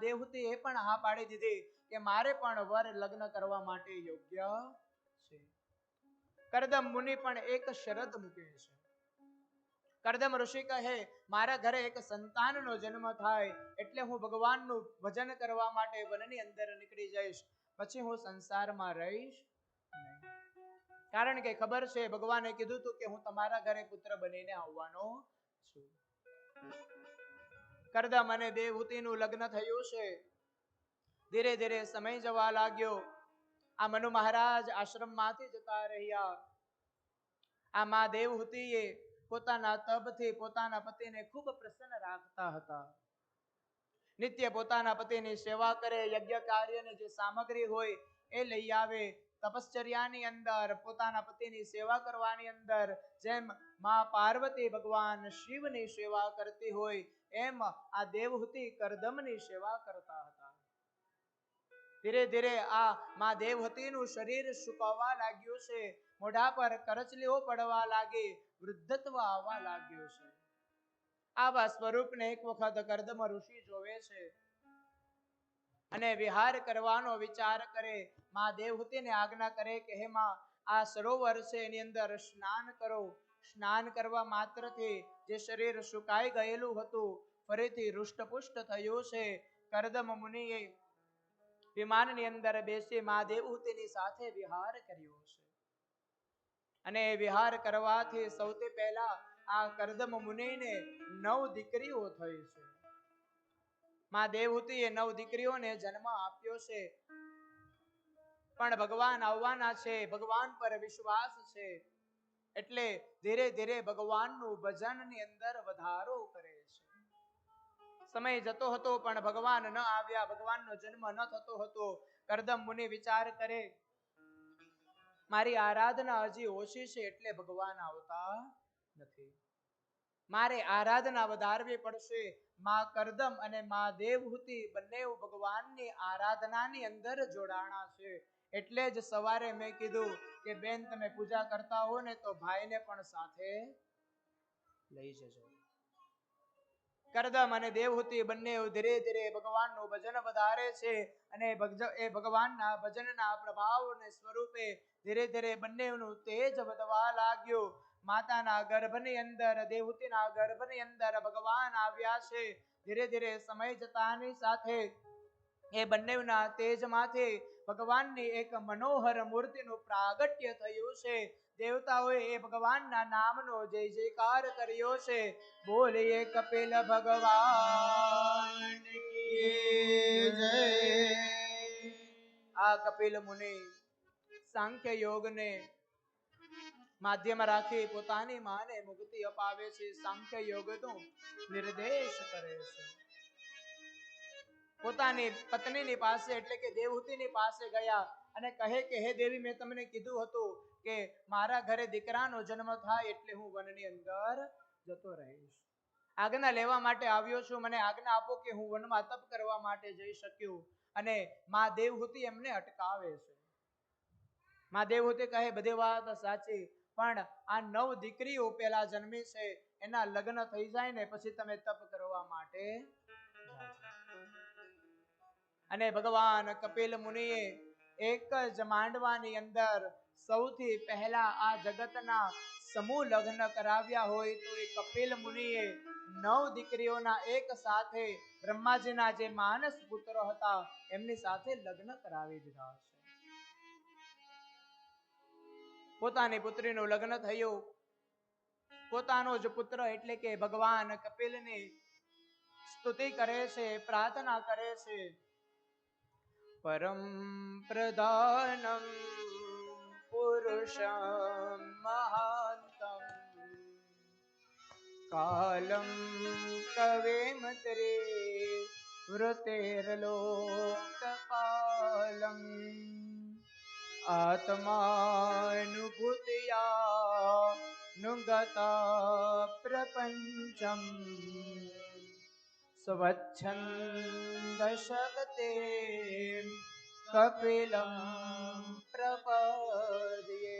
દેવહૂતિએ પણ હા પાડી દીધી કે મારે પણ વર લગ્ન કરવા માટે યોગ્ય છે. કરદમ મુનિ પણ એક શરત મૂકે છે. કરદમ ઋષિ કહે, મારા ઘરે એક સંતાનનો જન્મ થાય એટલે હું ભગવાનનું ભજન કરવા માટે વનની અંદર નીકળી જઈશ, પછી હું સંસારમાં રહીશ નહીં. કારણ કે ખબર છે ભગવાને કીધું હતું કે હું તમારા ઘરે પુત્ર બનીને આવવાનો છું. કરદમ અને દેવહૂતિનું લગ્ન થયું છે. ધીરે ધીરે સમય જવા લાગ્યો. આ મનુ મહારાજ આશ્રમમાંથી જતા રહ્યા. આ મા દેવહૂતિએ પોતાના તપથી પોતાના પતિને ખૂબ પ્રસન્ન રાખતા હતા. નિત્ય પોતાના પતિની સેવા કરે, યજ્ઞ કાર્યની જે સામગ્રી હોય એ લઈ આવે. તપશ્ચર્યાની અંદર પોતાના પતિની સેવા કરવાની અંદર જેમ મા પાર્વતી ભગવાન શિવની સેવા કરતી હોય એમ આ દેવહૂતિ કરદમની સેવા કરતા હતા. ધીરે ધીરે આ મા દેવહૂતિનું શરીર સુકાવા લાગ્યું છે. મોઢા પર કરચલીઓ પડવા લાગી, વૃદ્ધત્વ આવવા લાગ્યું છે. આવા સ્વરૂપને એક વખત કરદમ ઋષિ જોવે છે અને વિહાર કરવાનો વિચાર કરે. મા દેવહૂતિને આજ્ઞા કરે કે હે માં, આ સરોવર છે એની અંદર સ્નાન કરો. સ્નાન કરવા માત્રથી જે શરીર સુકાઈ ગયેલું હતું ફરીથી હૃષ્ટપુષ્ટ થયું છે. કરદમ મુનિએ વિમાનની અંદર બેસી મા દેવહૂતિની સાથે વિહાર કર્યો છે. અને વિહાર કરવાથી સૌથી પહેલા આ કરદમ મુનિને 9 દીકરીઓ થઈ છે. મા દેવહૂતિએ 9 દીકરીઓને જન્મ આપ્યો છે. પણ ભગવાન આવવાના છે, ભગવાન પર વિશ્વાસ છે એટલે ધીરે ધીરે ભગવાનનું ભજનની અંદર વધારો કરે છે. સમય જતો હતો પણ ભગવાન ન આવ્યા, ભગવાનનો જન્મ ન થતો હતો. કરદમ મુનિ વિચાર કરે, મારી આરાધના હજી ઓછી છે એટલે ભગવાન આવતા નથી. મારે આરાધના વધારવી પડશે. મા કરદમ અને મા દેવહૂતિ બંને ભગવાનની આરાધનાની અંદર જોડાણા છે. એટલે જ સવારે મેં કીધું કે બેન, તમે પૂજા કરતા હો ને તો ભાઈને પણ સાથે લઈ જજો. કરદમ અને દેવહૂતિ બંને ધીરે ધીરે ભગવાનનું ભજન વધારે છે અને એ ભગવાનના ભજનના પ્રભાવને સ્વરૂપે ધીરે ધીરે બંનેનું તેજ વધવા લાગ્યું. માતાના ગર્ભની અંદર, દેવહૂતિના ગર્ભની અંદર ભગવાન આવ્યા છે. ધીરે ધીરે સમય જતાની સાથે એ બંનેના તેજમાંથી ભગવાનની એક મનોહર મૂર્તિનું પ્રાગટ્ય થયું છે. દેવતાઓએ એ ભગવાનના નામનો જય જયકાર કર્યો છે. બોલીએ કપિલ ભગવાન કી જય. આ કપિલ મુનિ સાંખ્ય યોગને માધ્યમ રાખી પોતાની માને મુક્તિ અપાવે છે. સાંખ્ય યોગનો નિર્દેશ કરે છે. પોતાની પત્નીની પાસે એટલે કે દેવહૂતિની પાસે ગયા અને કહે કે હે દેવી, મેં તમને કીધું હતું કે મારા ઘરે દીકરાનો જન્મ થાય એટલે હું વનની અંદર જતો રહીશ. આજ્ઞા લેવા માટે આવ્યો છું. મને આજ્ઞા આપો કે હું વનમાં તપ કરવા માટે જઈ શક્યું. અને મા દેવહૂતિ એમને અટકાવે છે. મા દેવહૂતિ કહે, બધી વાત સાચી, પણ આ 9 દીકરીઓ પેલા જન્મી છે, એના લગ્ન થઈ જાય ને પછી તમે તપ કરવા માટે અને ભગવાન કપિલ મુનિએ એક જ માંડવાની અંદર સૌથી પહેલા આ જગતના સમૂહ લગ્ન કરાવ્યા હોય તો એ કપિલ મુનિએ 9 દીકરીઓના એક સાથે બ્રહ્માજીના જે માનસ પુત્ર હતા એમની સાથે લગ્ન કરાવી દીધા છે. પોતાની પુત્રીનું લગ્ન થયું. પોતાનો જ પુત્ર એટલે કે ભગવાન કપિલની સ્તુતિ કરે છે, પ્રાર્થના કરે છે. પરમ પ્રધાનમ પુરુષમ મહાંતમ કાલમ કવેમ તરે વૃતેર્લોકપાલમ આત્માનુભૂતિયા નુગતા પ્રપંચમ સ્વચ્છંદ શક્તે કપિલમ પ્રપદ્યે.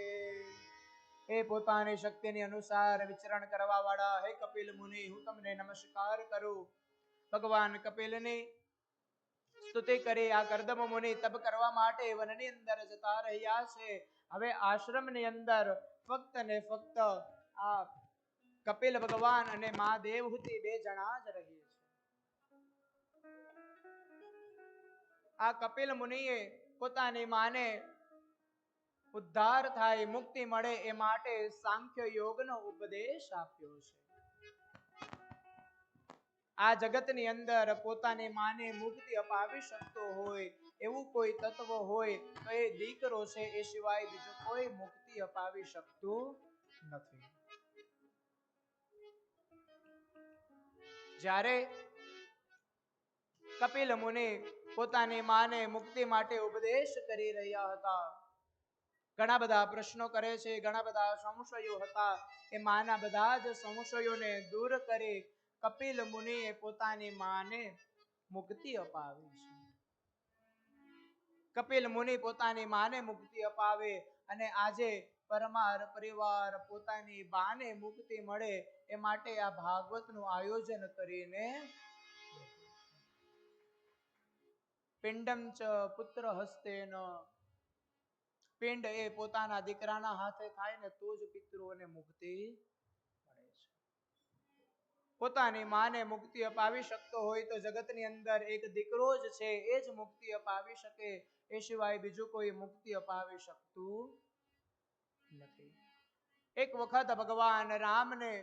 એ પોતાની શક્તિની અનુસાર વિચરણ કરવા વાળા હે કપિલ મુનિ, હું તમને નમસ્કાર કરું. ભગવાન કપિલની સ્તુતિ કરી આ કર્દમ મુનિ તપ કરવા માટે વનની અંદર જતા રહ્યા છે. હવે આશ્રમની અંદર ફક્ત ને ફક્ત આ કપિલ ભગવાન અને મા દેવહૂતિ બે જણા જ રહી છે. આ કપિલ મુનિએ પોતાની માને ઉદ્ધાર થાય, મુક્તિ મળે એ માટે સાંખ્ય યોગનો ઉપદેશ આપ્યો છે. આ જગતની અંદર પોતાની માને મુક્તિ અપાવી શકતો હોય એવું કોઈ તત્વ હોય તો એ દીકરો છે, એ સિવાય બીજું કોઈ મુક્તિ અપાવી શકતું નથી. જ્યારે કપિલ મુનિ પોતાની માને મુક્તિ માટે ઉપદેશ કરી રહ્યા હતા, ઘણા બધા પ્રશ્નો કરે છે, ઘણા બધા સંશયો હતા. એ માના બધા જ સંશયોને દૂર કરી કપિલ મુનિએ પોતાની માને મુક્તિ અપાવી છે. કપિલ મુનિ પોતાની માને મુક્તિ અપાવે અને આજે પરમાર પરિવાર પોતાની બાને મુક્તિ મળે એ માટે આ ભાગવતનું આયોજન કરીને પિંડમ ચ પુત્ર હસ્તેન, પિંડ એ પોતાના દીકરાના હાથે થાય ને તો જ પિતૃઓને મુક્તિ મળે છે. પોતાની માને મુક્તિ અપાવી શકતો હોય તો જગતની અંદર એક દીકરો જ છે, એ જ મુક્તિ અપાવી શકે. એ સિવાય બીજું કોઈ મુક્તિ અપાવી શકતું નથી. એક વખત ભગવાન રામને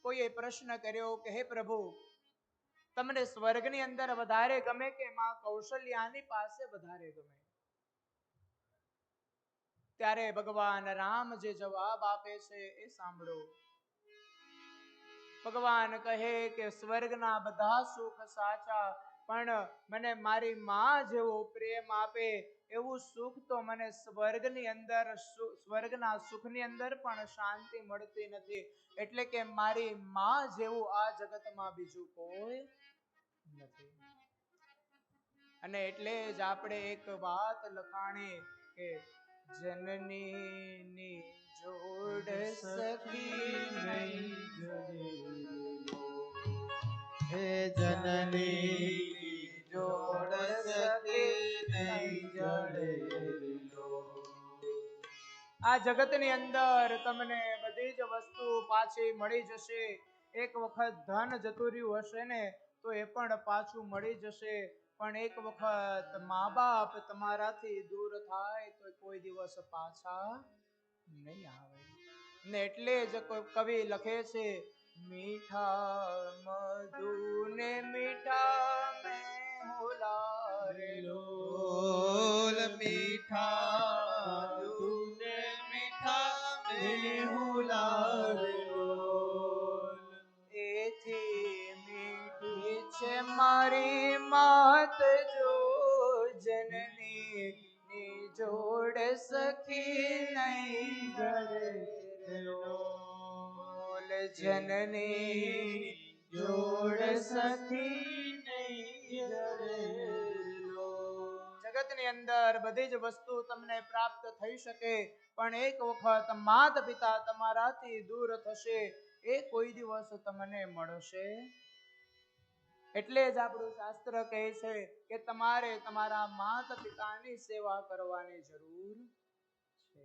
કોઈએ પ્રશ્ન કર્યો કે હે પ્રભુ, તમને સ્વર્ગની અંદર વધારે ગમે કે માં કૌશલ્યાની પાસે વધારે ગમે? ત્યારે ભગવાન રામ જે જવાબ આપે છે એ સાંભળો. ભગવાન કહે કે સ્વર્ગના બધા સુખ સાચા, પણ મને મારી માં જેવો પ્રેમ આપે એવું સુખ તો મને સ્વર્ગની અંદર, સ્વર્ગના સુખની અંદર પણ શાંતિ મળતી નથી. એટલે કે મારી માં જેવું આ જગતમાં બીજું કોઈ નથી. અને એટલે જ આપણે એક વાત લખાણી કે જનની જોડ સખી નહીં જડે, હે જનની જોડ સખી નહીં જડે. આ જગતની અંદર તમને બધી જ વસ્તુ પાછી મળી જશે. એક વખત ધન જતું રહ્યું હશે ને તો એ પણ પાછું મળી જશે, પણ એક વખત મા બાપ તમારાથી દૂર થાય તો કોઈ દિવસ પાછા નહીં આવે. ને એટલે જ કવિ લખે છે, મીઠા મધુ ને મીઠા મેં હુલારે લોલ, મીઠા મધુ ને મીઠા મેં હુલારે લોલ. એથી મીઠી છે મારી માત જો, જનની ની જોડ સખી નહીં જડે લોલ. જનની જોડ સખી નહીં જડે લોલ. જગતની અંદર બધી જ વસ્તુ તમને પ્રાપ્ત થઈ શકે, પણ એક વખત માતા પિતા તમારાથી દૂર થશે, એ કોઈ દિવસ તમને મળશે. એટલે જ આપણું શાસ્ત્ર કહે છે કે તમારે તમારા માતા પિતાની સેવા કરવાની જરૂર છે.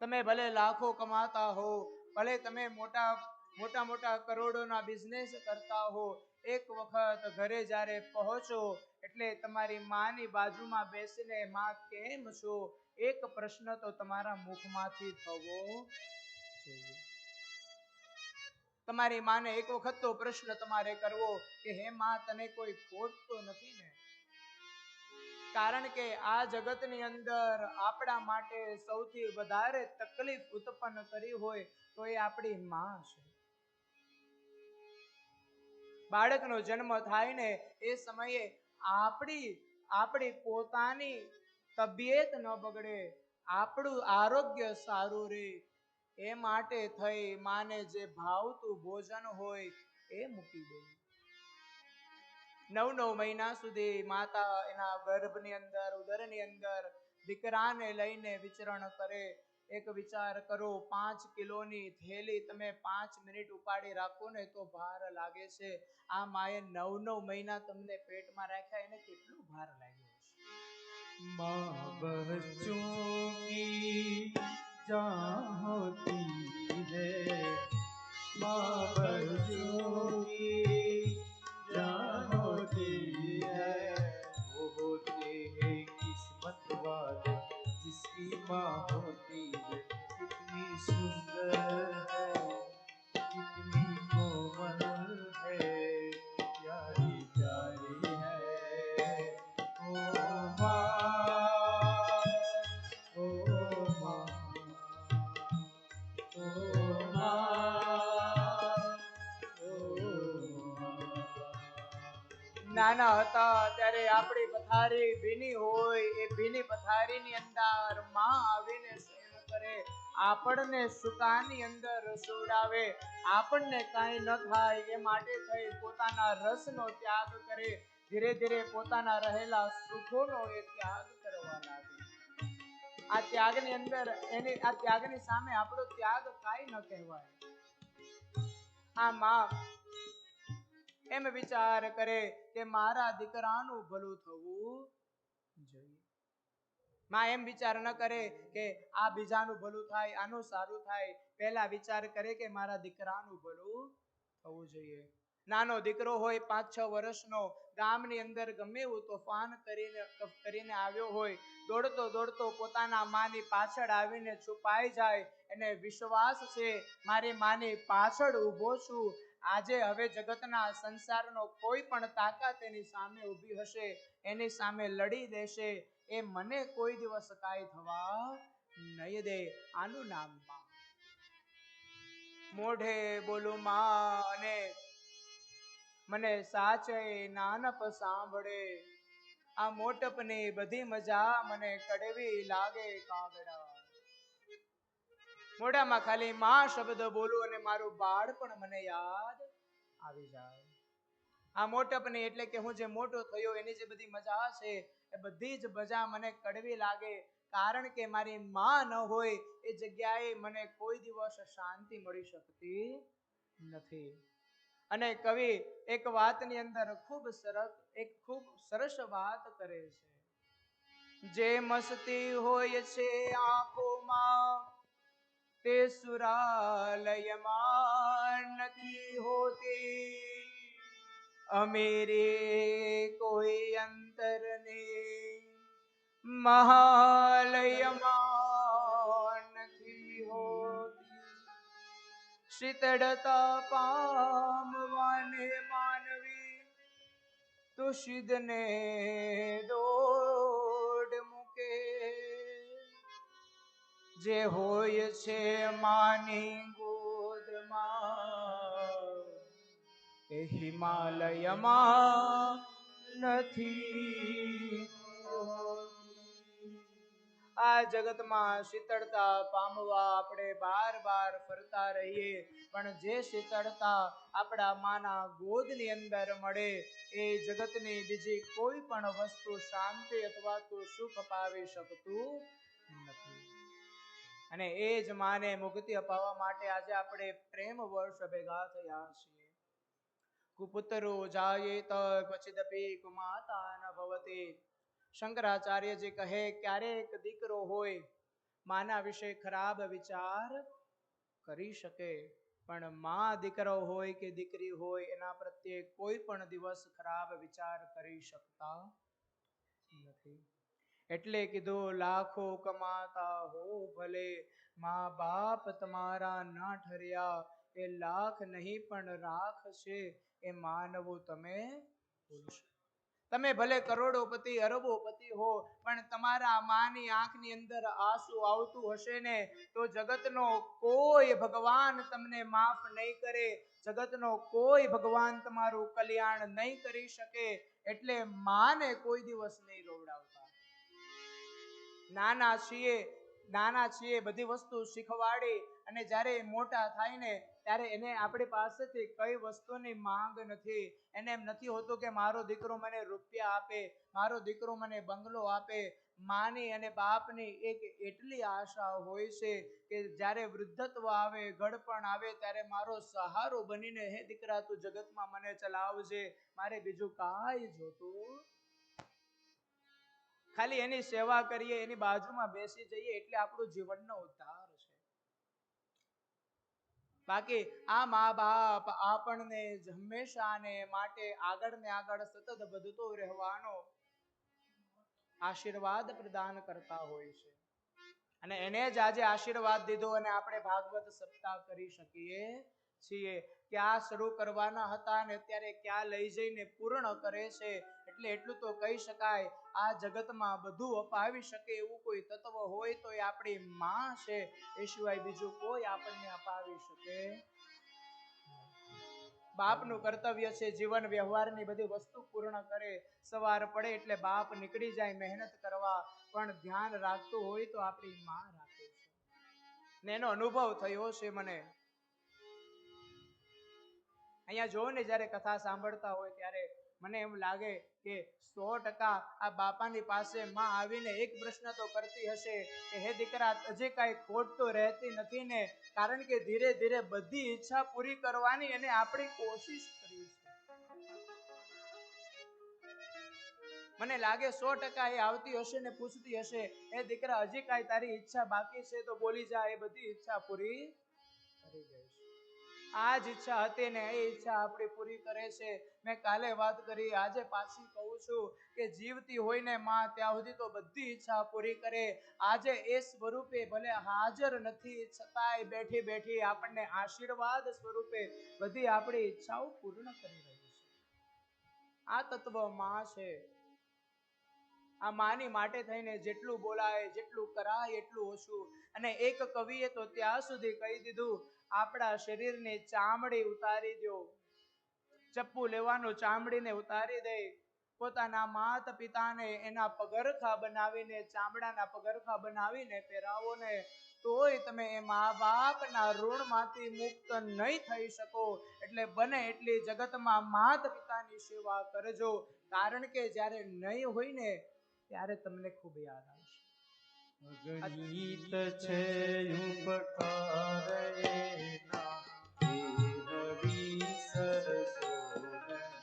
તમે ભલે લાખો કમાતા હો, ભલે તમે મોટા કરોડોના બિઝનેસ કરતા હો, એક વખત ઘરે જ્યારે પહોંચો એટલે તમારી માની બાજુમાં બેસીને માં કેમ છો એક પ્રશ્ન તો તમારા મુખમાંથી થવો જોઈએ. તમારી માને એક વખત તો પ્રશ્ન તમારે કરવો કે હે માં, તને કોઈ ખોટ તો નથી ને? કારણ કે આ જગતની અંદર આપણા માટે સૌથી વધારે તકલીફ ઉત્પન્ન કરી હોય તો એ આપણી માં છે. બાળકનો જન્મ થાય ને એ સમયે આપણી પોતાની તબિયત ન બગડે, આપણું આરોગ્ય સારું રહે, એ માટે થઈ માને જે ભાવતું ભોજન હોય એ મૂકી દે. 9 મહિના સુધી માતા એના ગર્ભની અંદર, ઉદરની અંદર દીકરાને લઈને વિચરણ કરે. એક વિચાર કરો, 5 કિલોની થેલી તમે 5 મિનિટ ઉપાડી રાખો ને તો ભાર લાગે છે. આ માએ 9 મહિના તમને પેટમાં રાખ્યા, એને કેટલું ભાર લાગ્યો હશે. माँ बच्चों की जान होती है, माँ बच्चों की जान होती है, वो होते हैं किस्मत वाले जिसकी माँ होती है. कितनी सुंदर है, कितनी कोमल है, प्यारी प्यारी है ओ माँ, ओ माँ, ओ माँ, ओ माँ. નાના હતા ત્યારે આપણી પથારી ભીની હોય, એ ભીની પથારીની અંદર માં આવીને શયન કરે, આપણને સુકાની અંદર સુવડાવે, આપણને કાંઈ ન થાય એ માટે થઈ પોતાના રસનો ત્યાગ કરે. ધીરે ધીરે પોતાના રહેલા સુખોનો એ ત્યાગ કરવા લાગે. આ ત્યાગની અંદર આ ત્યાગની સામે આપણો ત્યાગ કાંઈ ન કહેવાય. આ માં એમ વિચાર કરે કે મારા દીકરાનું ભલું થવું જોઈએ. માં એમ વિચાર ન કરે કે આ બીજાનું ભલું થાય, આનું સારું થાય. પહેલા વિચાર કરે કે મારા દીકરાનું ભલું થવું જોઈએ. નાનો દીકરો હોય 5-6 વર્ષનો, ગામની અંદર ગમે એવું તોફાન કરીને આવ્યો હોય, દોડતો દોડતો પોતાના માની પાછળ આવીને છુપાઈ જાય. એને વિશ્વાસ છે મારી માની પાછળ ઊભો છું. આજે હવે જગતના સંસારનો કોઈ પણ તાકાત એની સામે ઊભી હશે, એની સામે લડી દેશે, એ મને કોઈ દિવસ કાંઈ થવા નહીં દે. આનું નામ માં. મોઢે બોલું માં અને મને સાચે નાનપ સાંભળે, આ મોટપની બધી મજા મને કડવી લાગે કાગડા. મોઢામાં ખાલી માં શબ્દ બોલું અને મારું બાળપણ મને યાદ આવી જાય. આ મોટપની એટલે કે હું જે મોટો થયો એની જે બધી મજા છે એ બધી જ મજા મને કડવી લાગે, કારણ કે મારી માં ન હોય એ જગ્યાએ મને કોઈ દિવસ શાંતિ મળી શકતી નથી. અને કવિ એક વાતની અંદર ખૂબ સરસ વાત કરે છે. જે મસ્તી હોય છે આંખોમાં તે સુરાલયમાં નથી હોતી, અમીરી કોઈ અંતરની મહાલયમાં નથી હોતી. શીતળતા પામવાને માનવી તો સિદ્ધને દોડ મૂકે. જે હોય છે માની ગોદમાં એ હિમાલયમાં નથી. આ જગતમાં શીતળતા પામવા આપણે બાર ફરતા રહીએ, પણ જે શીતળતા આપણા માના ગોદની અંદર મળે એ જગતની બીજી કોઈ પણ વસ્તુ શાંતિ અથવા તો સુખ અપાવી શકતું નથી. અને એ જ માને મુક્તિ અપાવવા માટે આજે આપણે પ્રેમ વર્ષ ભેગા થયા છીએ. કુપુત્રો જાયેત ક્વચિદપી કુમાતા ન ભવતિ. શંકરાચાર્યજી કહે ક્યારેક દીકરો હોય માના વિશે ખરાબ વિચાર કરી શકે, પણ માં દીકરો હોય કે દીકરી હોય એના પ્રત્યે કોઈ પણ દિવસ ખરાબ વિચાર કરી શકતા નથી. એટલે કીધું લાખો કમાતા હો ભલે, માં બાપ તમારા ના ઠર્યા, એ લાખ નહીં પણ રાખ છે, એ માનવું તમે ભૂલશો. તમે ભલે કરોડોપતિ અરબોપતિ હો, પણ તમારા માની આંખની અંદર આંસુ આવતું હશે ને તો જગતનો કોઈ ભગવાન તમને માફ નહીં કરે, જગતનો કોઈ ભગવાન તમારું કલ્યાણ નહીં કરી શકે. એટલે માને કોઈ દિવસ નહીં રોવડાવતા. નાના છીએ બધી વસ્તુ શીખવાડી અને જ્યારે મોટા થાય ને ત્યારે એને આપણી પાસેથી કઈ વસ્તુની માંગ નથી. એને એમ નથી હોતું કે મારો દીકરો મને રૂપિયા આપે, મારો દીકરો મને બંગલો આપે. માની અને બાપની એક એટલી આશા હોય છે કે જ્યારે વૃદ્ધત્વ આવે, ગડપણ આવે ત્યારે મારો સહારો બનીને હે દીકરા તું જગતમાં મને ચલાવજે, મારે બીજું કાંઈ જોતું. ખાલી એની સેવા કરીએ, એની બાજુમાં બેસી જઈએ એટલે આપણું જીવનનો ઉદ્ધાર છે. બાકી આ મા બાપ આપણને હંમેશા ને માટે આગળ ને આગળ સતત વધતો રહેવાનો આશીર્વાદ પ્રદાન કરતા હોય છે. અને એને જ આજે આશીર્વાદ દીધો અને આપણે ભાગવત સપ્તાહ કરી શકીએ છીએ. ક્યાં શરૂ કરવાના હતા ને અત્યારે ક્યાં લઈ જઈને પૂર્ણ કરે છે. એટલે એટલું તો કહી શકાય, આ જગતમાં બધું અપાવી શકે એવું કોઈ તત્વ હોય તો એ આપણી માં છે. એ સિવાય બીજું કોઈ આપણને અપાવી શકે. બાપનું કર્તવ્ય છે જીવન વ્યવહારની બધી વસ્તુ પૂર્ણ કરે. સવાર પડે એટલે બાપ નીકળી જાય મહેનત કરવા, પણ ધ્યાન રાખતું હોય તો આપણી માં રાખે છે. ને એનો અનુભવ થયો છે મને. અહીંયા જો ને જ્યારે કથા સાંભળતા હોય ત્યારે મને એમ લાગે કે 100% આ બાપાની પાસે માં આવીને એક પ્રશ્ન તો કરતી હશે કે હે દીકરા હજી કાંઈ ખોટ તો રહેતી નથી ને? કારણ કે ધીરે ધીરે બધી ઈચ્છા પૂરી કરવાની એને આપણી કોશિશ કરી છે. મને લાગે 100% એ આવતી હશે ને પૂછતી હશે, હે દીકરા હજી કાંઈ તારી ઈચ્છા બાકી છે તો બોલી જા, એ બધી ઈચ્છા પૂરી કરી દઈશ. આ જ ઈચ્છા હતી ને એ ઈચ્છા આપણી પૂરી કરે છે. મેં કાલે વાત કરી, આજે પાછી કહું છું કે જીવતી હોય ને માં ત્યાં સુધી તો બધી ઈચ્છા પૂરી કરે. આજે એ સ્વરૂપે ભલે હાજર નથી છતાંય બેઠી બેઠી આપણને આશીર્વાદ સ્વરૂપે બધી આપણી ઈચ્છાઓ પૂર્ણ કરી રહી છે. આ તત્વ માં છે. આ માની માટે થઈને જેટલું બોલાય, જેટલું કરાય એટલું ઓછું. અને એક કવિએ તો ત્યાં સુધી કહી દીધું, આપણા શરીરની ચામડી ઉતારી દો. ચપ્પુ લેવાનું ચામડીને ઉતારી દે. પોતાના માતા પિતાને એના પગરખા બનાવીને, ચામડાના પગરખા બનાવીને પહેરાવો ને, તોય તમે એ મા બાપના ઋણમાંથી મુક્ત નહીં થઈ શકો. એટલે બને એટલી જગતમાં માતા પિતાની સેવા કરજો. કારણ કે જ્યારે નહીં હોય ને ત્યારે તમને ખૂબ યાદ આવશે. અગણિત છે ઉપકાર એના, દેહ વિસરશો નહીં.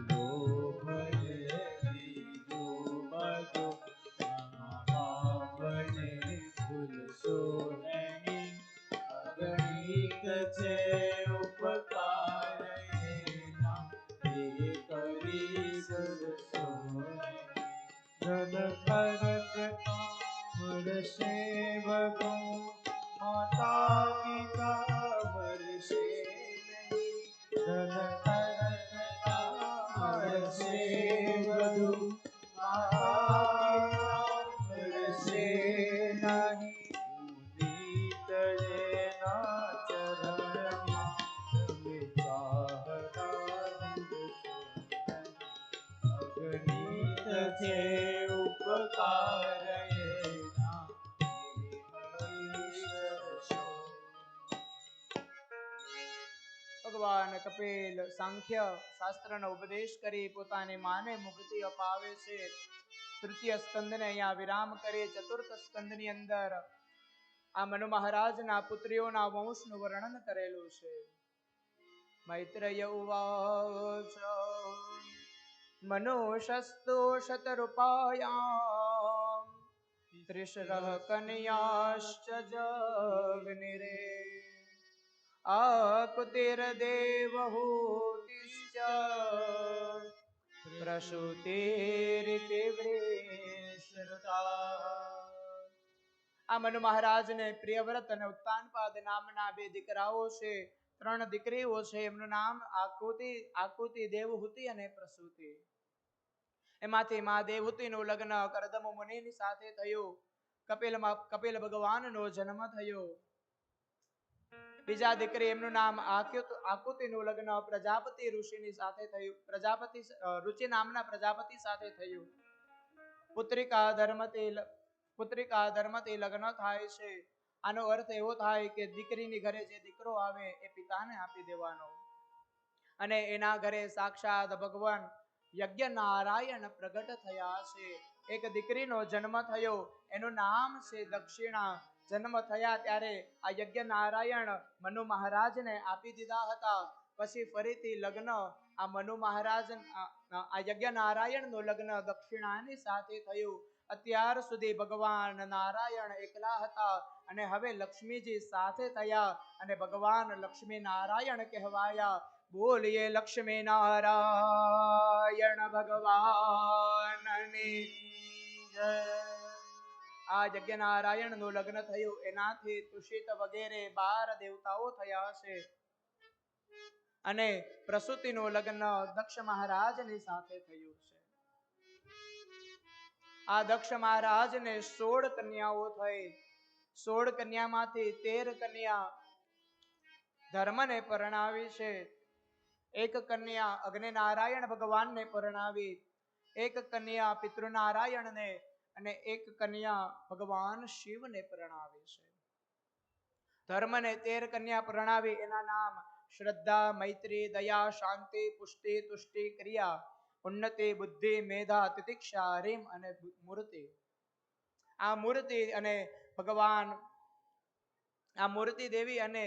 ભૂલો ભલે બીજો બધો, મા બાપને ભૂલશો નહીં. અગણિત છે ઉપકાર એના, દેહ વિસરશો નહીં. ધન કરતા મળશે બધું, માતા પિતા મળશે નહીં. ધન કરતા મળશે બધું, માતા પિતા મળશે નહીં. ઉદિત જેના ચરણમાં તમે ચાહતા ભૂલશો નહીં. અગણિત છે ઉપકાર એના, વિસરશો. ભગવાન કપિલ સાંખ્ય શાસ્ત્રનો ઉપદેશ કરી પોતાની માને મુક્તિ અપાવે છે. તૃતીય સ્કંદને અહીંયા વિરામ કરી ચતુર્થ સ્કંદની અંદર આ મનુ મહારાજના પુત્રીઓના વંશનું વર્ણન કરેલું છે. મૈત્રેય ઉવાચ મનુષસ્તુ શતરૂપાયામ ત્રિશરઃ કન્યાશ્ચ જગ્નિરે આકુતિર્દેવહૂતિશ્ચ પ્રસૂતિરિતિ વૃષૃતા. આ મનુ મહારાજને પ્રિયવ્રત અને ઉત્તાનપાદ નામના બે દીકરાઓ છે. 3 દીકરીઓ છે. એમનું નામ આકુતિ, દેવહૂતિ અને પ્રસૂતિ. એમાંથી મા દેવહૂતિનું લગ્ન કરદમ મુનિની સાથે થયું. કપિલ ભગવાનનો જન્મ થયો. બીજા દીકરી એમનું નામ આકુતિનું લગ્ન પ્રજાપતિ ઋષિની સાથે થયું. રુચિ નામના પ્રજાપતિ સાથે થયું. પુત્રિકા ધર્મથી લગ્ન થાય છે. આનો અર્થ એવો થાય કે દીકરીની ઘરે જે દીકરો આવે એ પિતાને આપી દેવાનો. અને એના ઘરે સાક્ષાત ભગવાન યજ્ઞ નારાયણ પ્રગટ થયા છે. એક દીકરીનો જન્મ થયો, એનું નામ છે દક્ષિણા. જન્મ થયા ત્યારે આ યજ્ઞ નારાયણ મનુ મહારાજને આપી દીધા હતા. પછી ફરીથી લગ્ન આ મનુ મહારાજ આ યજ્ઞ નારાયણનું લગ્ન દક્ષિણાની સાથે થયું. અત્યાર સુધી ભગવાન નારાયણ એકલા હતા અને હવે લક્ષ્મીજી સાથે થયા અને ભગવાન લક્ષ્મી નારાયણ કહેવાયા. બોલીએ લક્ષ્મી નારાયણ ભગવાનની જય. આ યજ્ઞ નારાયણ નું લગ્ન થયું, એનાથી તુષિત વગેરે 12 દેવતાઓ થયા છે. અને પ્રસૂતિનું લગ્ન દક્ષ મહારાજની સાથે થયું છે. આ દક્ષ મહારાજને 16 કન્યાઓ થઈ. 16 કન્યામાંથી 13 કન્યા ધર્મને પરણાવી છે. એક કન્યા અગ્નિ નારાયણ ભગવાનને પરણાવી, એક કન્યા પિતૃનારાયણને અને એક કન્યા ભગવાન શિવને પરણાવી છે. ધર્મને 13 કન્યા પરણાવી. એના નામ શ્રદ્ધા, મૈત્રી, દયા, શાંતિ, પુષ્ટિ, તુષ્ટિ, ક્રિયા, ઉન્નતિ, બુદ્ધિ, મેધા, તિતિક્ષા, રીમ અને મૂર્તિ. આ મૂર્તિ અને ભગવાન આ મૂર્તિ દેવી અને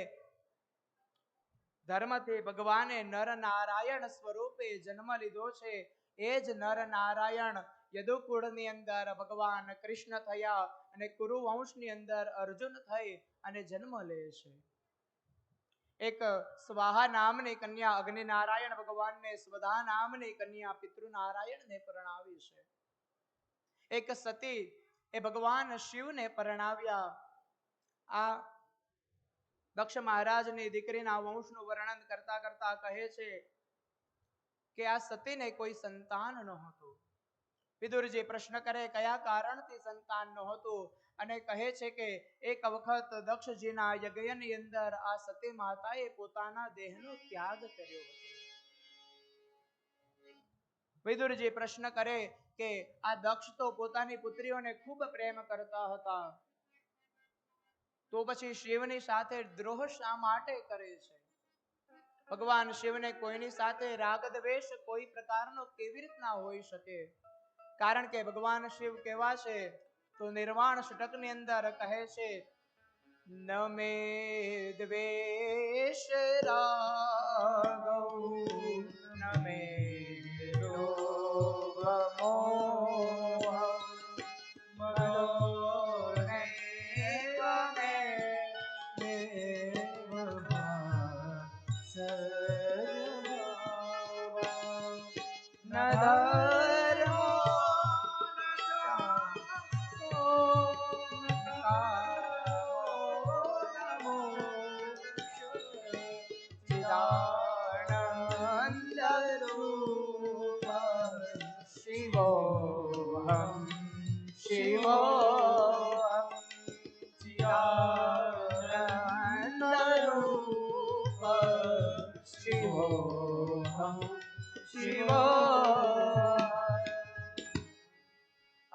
ધર્મથી ભગવાને નર નારાયણ સ્વરૂપે જન્મ લીધો છે. એ જ નર નારાયણ યદુકુળની અંદર ભગવાન કૃષ્ણ થયા અને કુરુવંશની અંદર અર્જુન થઈ અને જન્મ લે છે. એક સ્વાહા નામની કન્યા અગ્નિ નારાયણ ભગવાનને, સ્વધા નામની કન્યા પિતૃનારાયણને પરણાવી છે. એક સતી એ ભગવાન શિવને પરણાવ્યા. આ દક્ષ મહારાજની દીકરીના વંશનું વર્ણન કરતા કરતા કહે છે કે આ સતીને કોઈ સંતાન નહોતું. વિદુરજી પ્રશ્ન કરે કયા કારણથી સંતાન નહોતું, અને કહે છે કે એક વખત દક્ષજીના યજ્ઞની અંદર આ સતી માતાએ પોતાના દેહનો ત્યાગ કર્યો હતો. વિદુરજી પ્રશ્ન કરે કે આ દક્ષ તો પોતાની પુત્રીઓને ખૂબ પ્રેમ કરતા હતા, તો પછી શિવની સાથે દ્રોહ શા માટે કરે છે? ભગવાન શિવને કોઈની સાથે રાગ દ્વેષ કોઈ પ્રકારનો કેવી રીતના હોઈ શકે? કારણ કે ભગવાન શિવ કેવા છે તો નિર્વાણ ષટકની અંદર કહે છે ન મે દ્વેષ રાગૌ ન મે લોભ મોહ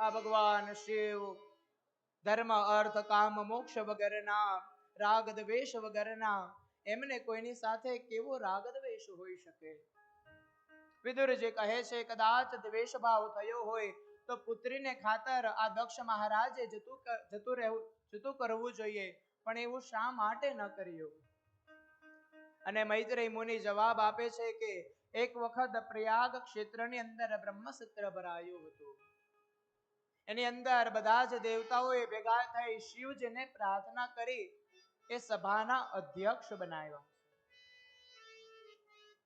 ભગવાન શિવ ધર્મ અર્થ કામ મોક્ષ વગરના, રાગ દ્વેષ વગરના, એમને કોઈની સાથે કેવો રાગ દ્વેષ હોઈ શકે? વિદુરજી કહે છે કદાચ દ્વેષ ભાવ થયો હોય તો પુત્રીને ખાતર આ દક્ષ મહારાજે જતું કરવું જોઈએ, પણ એવું શા માટે ન કર્યું? અને મૈત્રેય મુનિ જવાબ આપે છે કે એક વખત પ્રયાગ ક્ષેત્રની અંદર બ્રહ્મસત્ર ભરાયું હતું. એની અંદર બધા જ દેવતાઓએ ભેગા થઈ શિવજીને પ્રાર્થના કરી એ સભાના અધ્યક્ષ બનાવ્યા.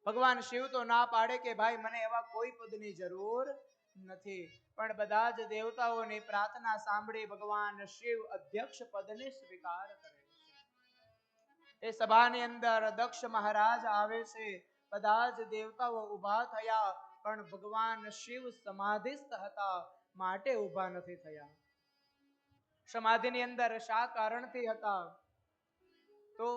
ભગવાન શિવ તો ના પાડે કે ભાઈ મને એવા કોઈ પદની જરૂર નથી, પણ બધા જ દેવતાઓની પ્રાર્થના સાંભળી ભગવાન શિવ અધ્યક્ષ પદને સ્વીકાર કરે છે. એ સભાની અંદર દક્ષ મહારાજ આવે છે. બધા જ દેવતાઓ ઊભા થયા, પણ ભગવાન શિવ સમાધિસ્થ હતા માટે ઊભા નથી થયા. સમાધિની અંદર શા કારણથી હતા? તો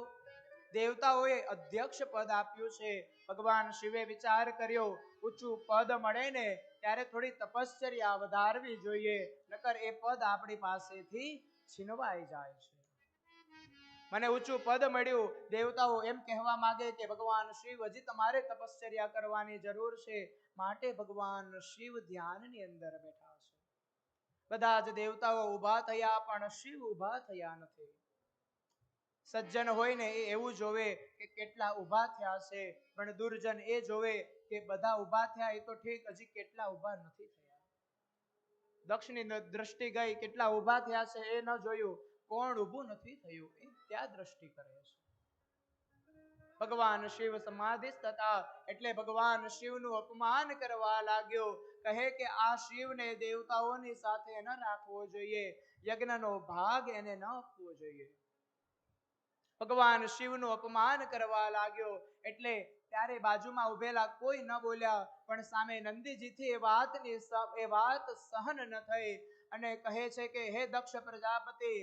દેવતાઓએ અધ્યક્ષ પદ આપ્યું છે ભગવાન શિવે વિચાર કર્યો ઊંચું પદ મળે ને ત્યારે થોડી તપશ્ચર્યા વધારવી જોઈએ, નકર એ પદ આપણી પાસેથી છીનવાઈ જાય છે. મને ઊંચું પદ મળ્યું, દેવતાઓ એમ કહેવા માંગે કે ભગવાન શિવ હજી તમારે તપશ્ચર્યા કરવાની જરૂર છે, માટે ભગવાન શિવ ધ્યાનની અંદર બેઠા છે. બધા જ દેવતાઓ ઊભા થયા પણ શિવ ઊભા થયા નથી. સજ્જન હોય ને એ એવું જોવે કે કેટલા ઊભા થયા છે, પણ દુર્જન એ જોવે કે બધા ઊભા થયા એ તો ઠીક, હજી કેટલા ઊભા નથી થયા. દક્ષની દ્રષ્ટિ ગઈ, કેટલા ઊભા થયા છે એ ન જોયું, કોણ ઊભું નથી થયું એ ત્યાં દ્રષ્ટિ કરે છે. ભગવાન શિવ સમાધિસ્થ હતા એટલે ભગવાન શિવનું અપમાન કરવા લાગ્યો. કહે કે આ શિવને દેવતાઓની સાથે ન રાખવો જોઈએ, યજ્ઞનો ભાગ એને ન આપવો જોઈએ. ભગવાન શિવનું અપમાન કરવા લાગ્યો એટલે ત્યારે બાજુમાં ઉભેલા કોઈ ન બોલ્યા, પણ સામે નંદીજીથી એ વાત સહન ન થઈ અને કહે છે કે હે દક્ષ પ્રજાપતિ,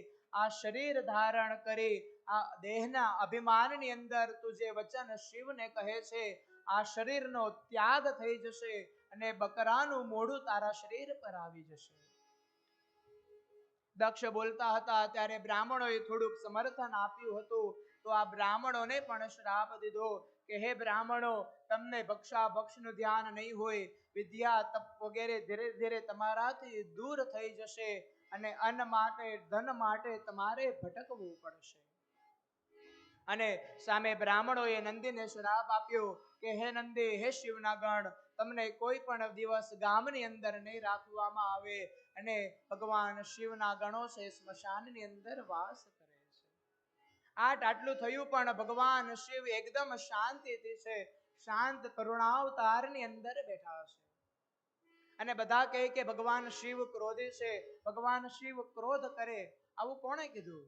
આ શરીર ધારણ કરી આ દેહના અભિમાનની અંદર તું જે વચન શિવને કહે છે, આ શરીરનો ત્યાગ થઈ જશે અને બકરાનું મોઢું તારા શરીર પર આવી જશે. દક્ષ બોલતા હતા ત્યારે બ્રાહ્મણોએ થોડુંક સમર્થન આપ્યું હતું. તો આ બ્રાહ્મણોને પણ શ્રાપ દીધો કે હે બ્રાહ્મણો, તમને ભક્ષાભક્ષનું ધ્યાન નહીં હોય, વિદ્યા તપ વગેરે ધીરે ધીરે તમારાથી દૂર થઈ જશે અને અન્ન માટે ધન માટે તમારે ભટકવું પડશે. અને સામે બ્રાહ્મણોએ નંદીને શ્રાપ આપ્યો કે હે નંદી, હે શિવના ગણ, તમને કોઈ પણ દિવસ ગામની અંદર નહીં રાખવામાં આવે અને ભગવાન શિવના ગણો છે સ્મશાનની અંદર વાસ કરે છે. આટલું થયું પણ ભગવાન શિવ એકદમ શાંતિથી છે, શાંત કરુણાવતારની અંદર બેઠા છે. અને બધા કહે કે ભગવાન શિવ ક્રોધી છે, ભગવાન શિવ ક્રોધ કરે, આવું કોણે કીધું?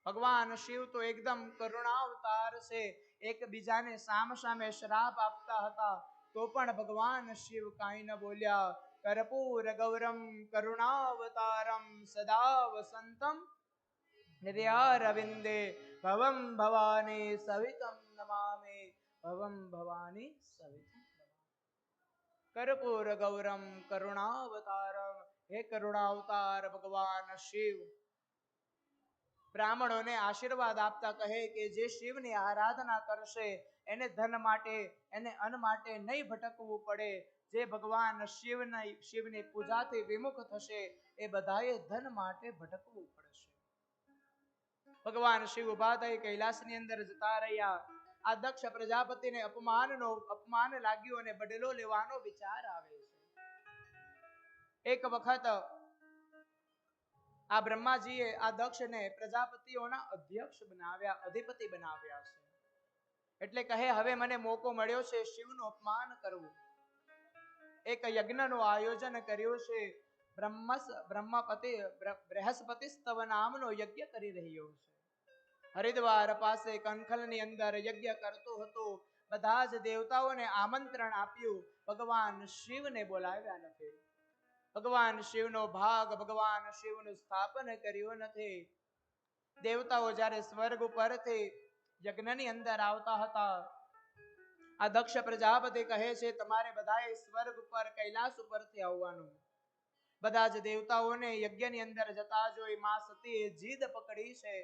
ભગવાન શિવ તો એકદમ કરુણાવતાર છે. એકબીજાને સામે શ્રાપ આપતા હતા તો પણ ભગવાન શિવ કાંઈ ન બોલ્યા. કર્પૂર ગૌરમ કરુણાવતારમ સદા વસંતમ નિર્યારવિંદે ભવમ ભવાની સવિતમ નમામે, ભવમ ભવાની સવિતમ નમામે. કર્પૂર ગૌરમ કરુણાવતારમ, હે કરુણાવતાર ભગવાન શિવ બ્રાહ્મણોને આશીર્વાદ આપતા કહે કે જે શિવની આરાધના કરશે એને ધન માટે એને અન્ન માટે નહીં ભટકવું પડે. જે ભગવાન શિવની પૂજાથી વિમુખ થશે એ બધાએ ધન માટે ભટકવું પડશે. ભગવાન શિવ ઉભા થઈ કૈલાસની અંદર જતા રહ્યા. આ દક્ષ પ્રજાપતિને અપમાન લાગ્યું અને બદલો લેવાનો વિચાર આવે છે. એક વખત આ બ્રહ્માજીએ આ દક્ષને પ્રજાપતિઓના અધિપતિ બનાવ્યા છે. એટલે કહે હવે મને મોકો મળ્યો છે શિવનું અપમાન કરવું. એક યજ્ઞનું આયોજન કર્યું છે. બૃહસ્પતિ સ્તવ નામનો યજ્ઞ કરી રહ્યો છે. હરિદ્વાર પાસે કંખલની અંદર યજ્ઞ કરતો હતો. બધા જ દેવતાઓને આમંત્રણ આપ્યું, ભગવાન શિવને બોલાવ્યા નથી. ભગવાન શિવનો ભાગ, ભગવાન શિવનું સ્થાપન કર્યું નથી. દેવતાઓ જ્યારે સ્વર્ગ ઉપરથી યજ્ઞની અંદર આવતા હતા, આ દક્ષ પ્રજાપતિ કહે છે તમારે બધાએ સ્વર્ગ ઉપર કૈલાસ ઉપરથી આવવાનું. બધા જ દેવતાઓને યજ્ઞની અંદર જતા જોઈ મા સતીએ જીદ પકડી છે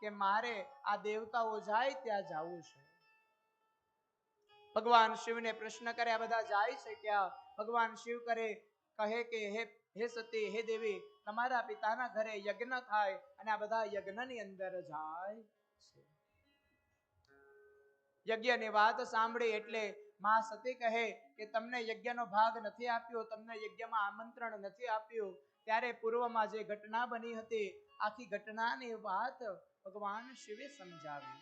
કે મારે આ દેવતાઓ જાય ત્યાં જવું છે. ભગવાન શિવને પ્રશ્ન કરે આ બધા જાય છે ક્યાં? ભગવાન શિવ કહે કે હે સતી, હે દેવી, તમારા પિતાના ઘરે યજ્ઞ થાય અને આ બધા યજ્ઞની અંદર જાય છે. યજ્ઞની વાત સાંભળી એટલે માં સતી કહે કે તમને યજ્ઞનો ભાગ નથી આપ્યો, તમને યજ્ઞમાં આમંત્રણ નથી આપ્યું. ત્યારે પૂર્વમાં જે ઘટના બની હતી આખી ઘટનાની વાત ભગવાન શિવે સમજાવી.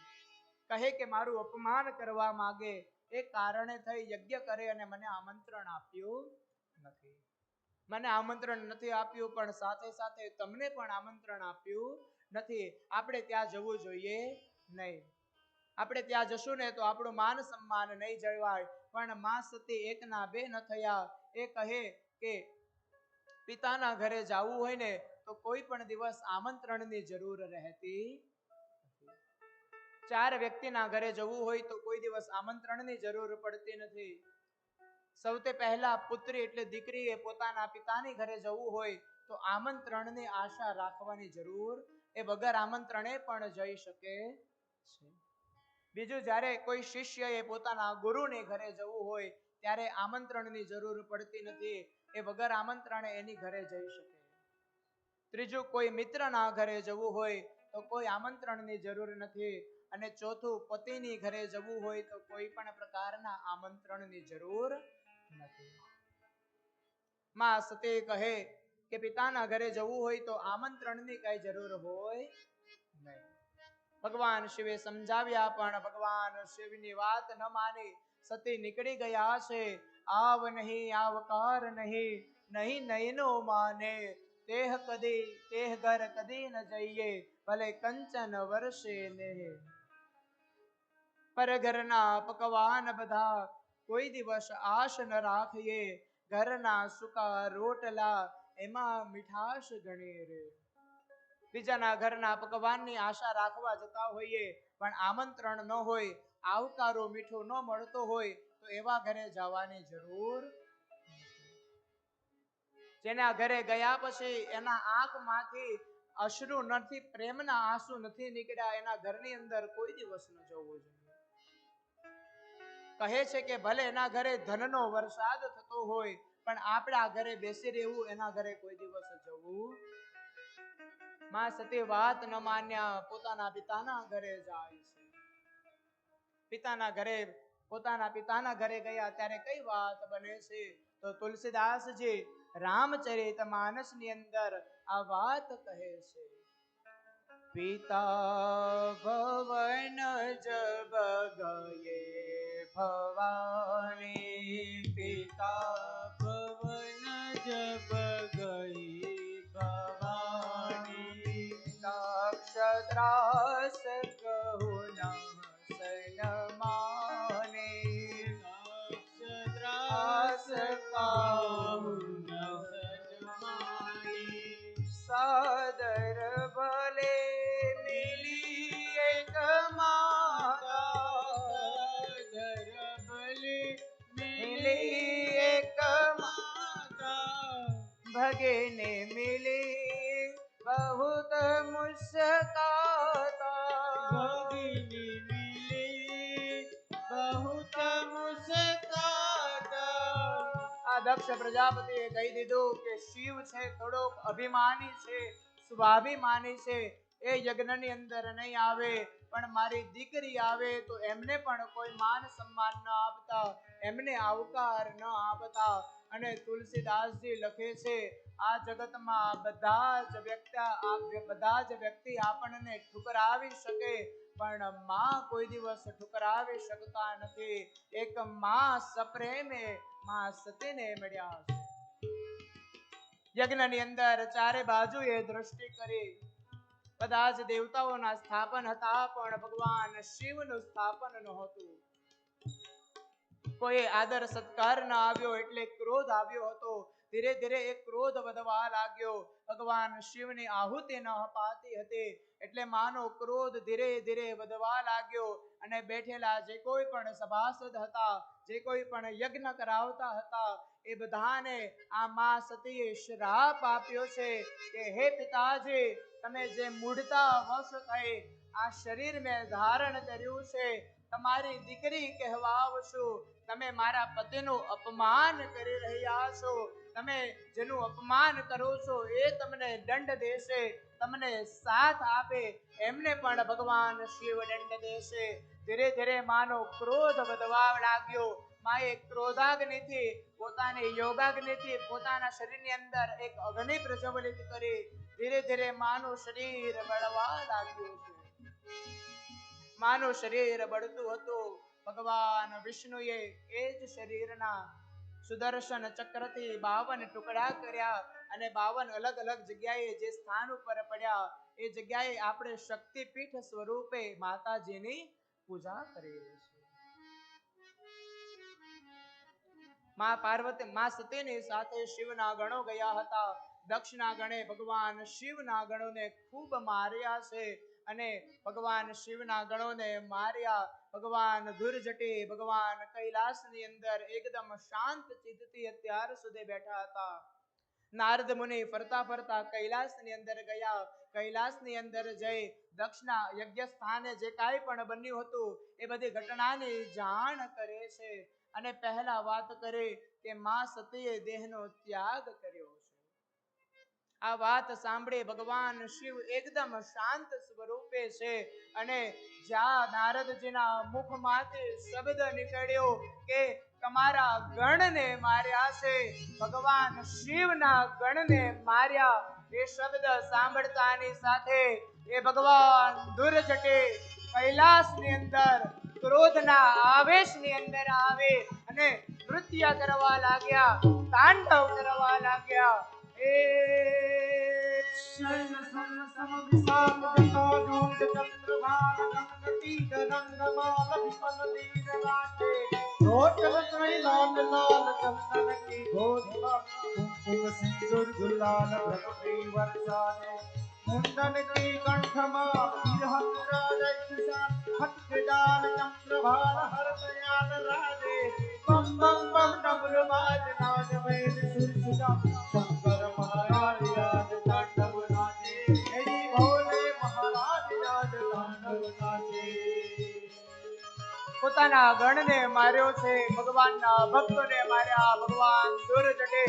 કહે કે મારું અપમાન કરવા માંગે એ કારણે થઈ યજ્ઞ કરે અને મને આમંત્રણ આપ્યું નથી. મને આમંત્રણ નથી આપ્યું પણ સાથે સાથે તમને પણ આમંત્રણ આપ્યું નથી. આપણે ત્યાં જવું જોઈએ નહીં. આપણે ત્યાં જશું ને તો આપણું માન સન્માન નહીં જળવાય. પણ મા સતી એકના બે ન થયા. એ કહે કે પિતાના ઘરે જવું હોય ને તો કોઈ પણ દિવસ આમંત્રણની જરૂર રહેતી નથી. ચાર વ્યક્તિના ઘરે જવું હોય તો કોઈ દિવસ આમંત્રણની જરૂર પડતી નથી. સૌથી પહેલા પુત્રી એટલે દીકરીએ પોતાના પિતાની ઘરે જવું હોય તો આમંત્રણની આશા રાખવાની જરૂર, એ વગર આમંત્રણે પણ જઈ શકે છે. બીજું, જ્યારે કોઈ શિષ્યએ પોતાના ગુરુને ઘરે જવું હોય ત્યારે આમંત્રણની જરૂર પડતી નથી, એ વગર આમંત્રણે એની ઘરે જઈ શકે. ત્રીજું, કોઈ મિત્રના ઘરે જવું હોય તો કોઈ આમંત્રણની જરૂર નથી. અને ચોથું, પતિની ઘરે જવું હોય તો કોઈ પણ પ્રકારના આમંત્રણની જરૂર નથી. માં સતી કહે કે પિતાના ઘરે જવું હોય તો આમંત્રણની કઈ જરૂર હોય નહીં. ભગવાન શિવે સમજાવ્યા પણ ભગવાન શિવની વાત ન માની સતી નીકળી ગયા છે. આવ નહીં આવકાર નહીં, નહીં નયનો માને, તેહ ઘર કદી ન જઈએ, ભલે કંચન વર્ષે ને. પર ઘરના પકવાન બધા કોઈ દિવસ આશ ન રાખીએ, ઘરના સૂકા રોટલા એમાં મીઠાશ ઘણી રે. બીજાના ઘરના પકવાનની આશા રાખવા જતા હોઈએ પણ આમંત્રણ ન હોય, આવકારો મીઠો ન મળતો હોય તો એવા ઘરે જવાની જરૂર. જેના ઘરે ગયા પછી એના આંખમાંથી અશ્રુ નથી, પ્રેમના આંસુ નથી નીકળ્યા, એના ઘરની અંદર કોઈ દિવસ ન જવું જોઈએ. કહે છે કે ભલે એના ઘરે ધનનો વરસાદ થતો હોય પણ આપણા ઘરે બેસી રહેવું, એના ઘરે કોઈ દિવસ જવું. માં સતી વાત ન માન્યા પોતાના પિતાના ઘરે જાય છે. પોતાના પિતાના ઘરે ગયા ત્યારે કઈ વાત બને છે તો તુલસીદાસજી રામચરિત માનસ ની અંદર આ વાત કહે છે. પિતા ભવન જબ ગયે ભવાની, પિતા ભવન જબ ગઈ ભવાની, નક્ષત્રાસ કહું સનમાને, નક્ષત્રાસ કહું સનમાની, સાદર ભલે મિલી એક માતા, સાદર ભલે મિલી એક માતા, ભગને મિલી बहुत मुस्काता, ભગની મિલી બહુત મુસ્કાતા. આ દક્ષ પ્રજાપતિએ કહી દીધું કે શિવ છે થોડોક અભિમાની છે, સ્વાભિમાની છે, એ યજ્ઞની અંદર નહીં આવે, પણ મારી દીકરી આવે તો એમને પણ કોઈ માન સન્માન ન આપતા, એમને આવકાર ન આપતા. અને તુલસીદાસજી લખે છે આ જગતમાં બધા જ વ્યક્તિ આપણને ઠુકરાવી શકે પણ માં કોઈ દિવસ ઠુકરાવી શકતા નથી. એક માં સપ્રેમે માં સતીને મળ્યા છે. યજ્ઞની અંદર ચારે બાજુએ દ્રષ્ટિ કરી, બધા જ દેવતાઓના સ્થાપન હતા પણ ભગવાન શિવનું સ્થાપન નહોતું. કોઈ આદર સત્કાર ન આવ્યો એટલે ક્રોધ આવ્યો હતો. ધીરે ધીરે એ ક્રોધ વધવા લાગ્યો. ભગવાન શિવની આહુતિ ન અપાતી હતી એટલે માનો ક્રોધ ધીરે ધીરે વધવા લાગ્યો. અને બેઠેલા જે કોઈ પણ સભાસદ હતા, જે કોઈ પણ યજ્ઞ કરાવતા હતા, એ બધાને આ માં સતીએ શ્રાપ આપ્યો છે કે હે પિતાજી, તમે જે મૂઢતા વશ થઈ આ શરીર મેં ધારણ કર્યું છે, તમારી દીકરી કહેવાવશો, તમે મારા પતિનું અપમાન કરી રહ્યા છો. તમે જેનું અપમાન કરો છો એ તમને દંડ દેશે, તમને સાથ આપે એમને પણ ભગવાન શિવ દંડ દેશે. ધીરે ધીરે માનો ક્રોધ વધવા લાગ્યો. માએ ક્રોધાગ્નિથી, પોતાની યોગાગ્નિથી પોતાના શરીરની અંદર એક અગ્નિ પ્રજ્વલિત કરી. ધીરે ધીરે માનું શરીર બળવા લાગ્યું છે. માનું શરીર બળતું હતું. ભગવાન વિષ્ણુએ એ જ શરીરના સુદર્શન ચક્રથી 52 ટુકડા કર્યા અને 52 અલગ અલગ જગ્યાએ જે સ્થાન ઉપર પડ્યા એ જગ્યાએ આપણે શક્તિપીઠ સ્વરૂપે માતાજીની પૂજા કરીએ છીએ. માં પાર્વતી, માં સતીની સાથે શિવના ગણો ગયા હતા. દક્ષના ગણે ભગવાન શિવના ગણોને ખૂબ માર્યા છે અને ભગવાન શિવના ગણોને માર્યા. ભગવાન ધુરજટી ભગવાન કૈલાસની અંદર એકદમ શાંત ચિત્તથી અત્યાર સુધી બેઠા હતા. નારદ મુનિ ફરતા ફરતા કૈલાસની અંદર ગયા. કૈલાસની અંદર જઈ દક્ષના યજ્ઞ સ્થાને જે કાંઈ પણ બન્યું હતું એ બધી ઘટનાની જાણ કરે છે. અને પહેલા વાત કરે કે માં સતીએ દેહનો ત્યાગ કર્યો છે. આ વાત સાંભળી ભગવાન શિવ એકદમ શાંત સ્વરૂપે છે. અને જ્યાં નારદજીના મુખમાંથી શબ્દ નીકળ્યો કે તમારા ગણને માર્યા છે, ભગવાન શિવના ગણને માર્યા, એ શબ્દ સાંભળતાની સાથે એ ભગવાન ધુરજટે કૈલાસની અંદર ક્રોધના આવેશની અંદર આવે અને નૃત્ય કરવા લાગ્યા, તાંડવ કરવા લાગ્યા. मुंडन की कंठमा हटजाल चंद्रभाल हर दयाल राजे बम बम बम डमरू बाज नाद वेद सुर सुजा शंकर महाराज राज तांडव नाचे हरि भोले महाराज राज तांडव नाचे. પોતાના ગણને માર્યો છે, ભગવાનના ભક્તોને માર્યા. ભગવાન ધુરજટે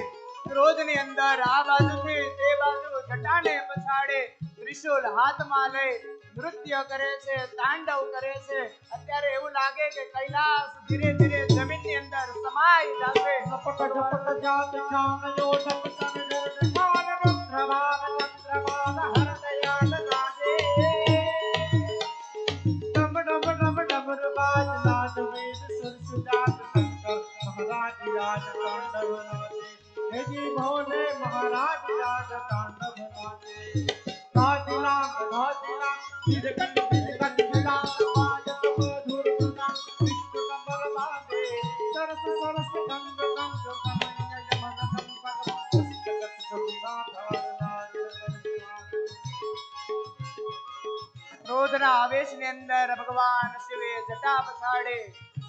ક્રોધની અંદર આ બાજુથી તે બાજુ જટાને પછાડે ત્રિશૂલ હાથમાં લઈ નૃત્ય કરે છે, તાંડવ કરે છે. અત્યારે એવું લાગે કે કૈલાસ ધીરે ધીરે જમીનની અંદર સમાઈ જશે. झपट झपट जात छामयो झपटन जरद मान रुद्रभान चंद्रभान हर दयाल राजे डम डम डम डमर बाज नाद वेद सुर सुजात शंकर महाराज राज तांडव नाचे हे जी भोले महाराज राज तांडव नाचे. धादिलांग निरकट निरकट बाज मधुर गुना विष्णु कमर बाजे सरस सरस गंग गंग कमय यमन संपद पुस्तक सुंदर राज. ક્રોધના આવેશની અંદર ભગવાન શિવે જટા પછાડે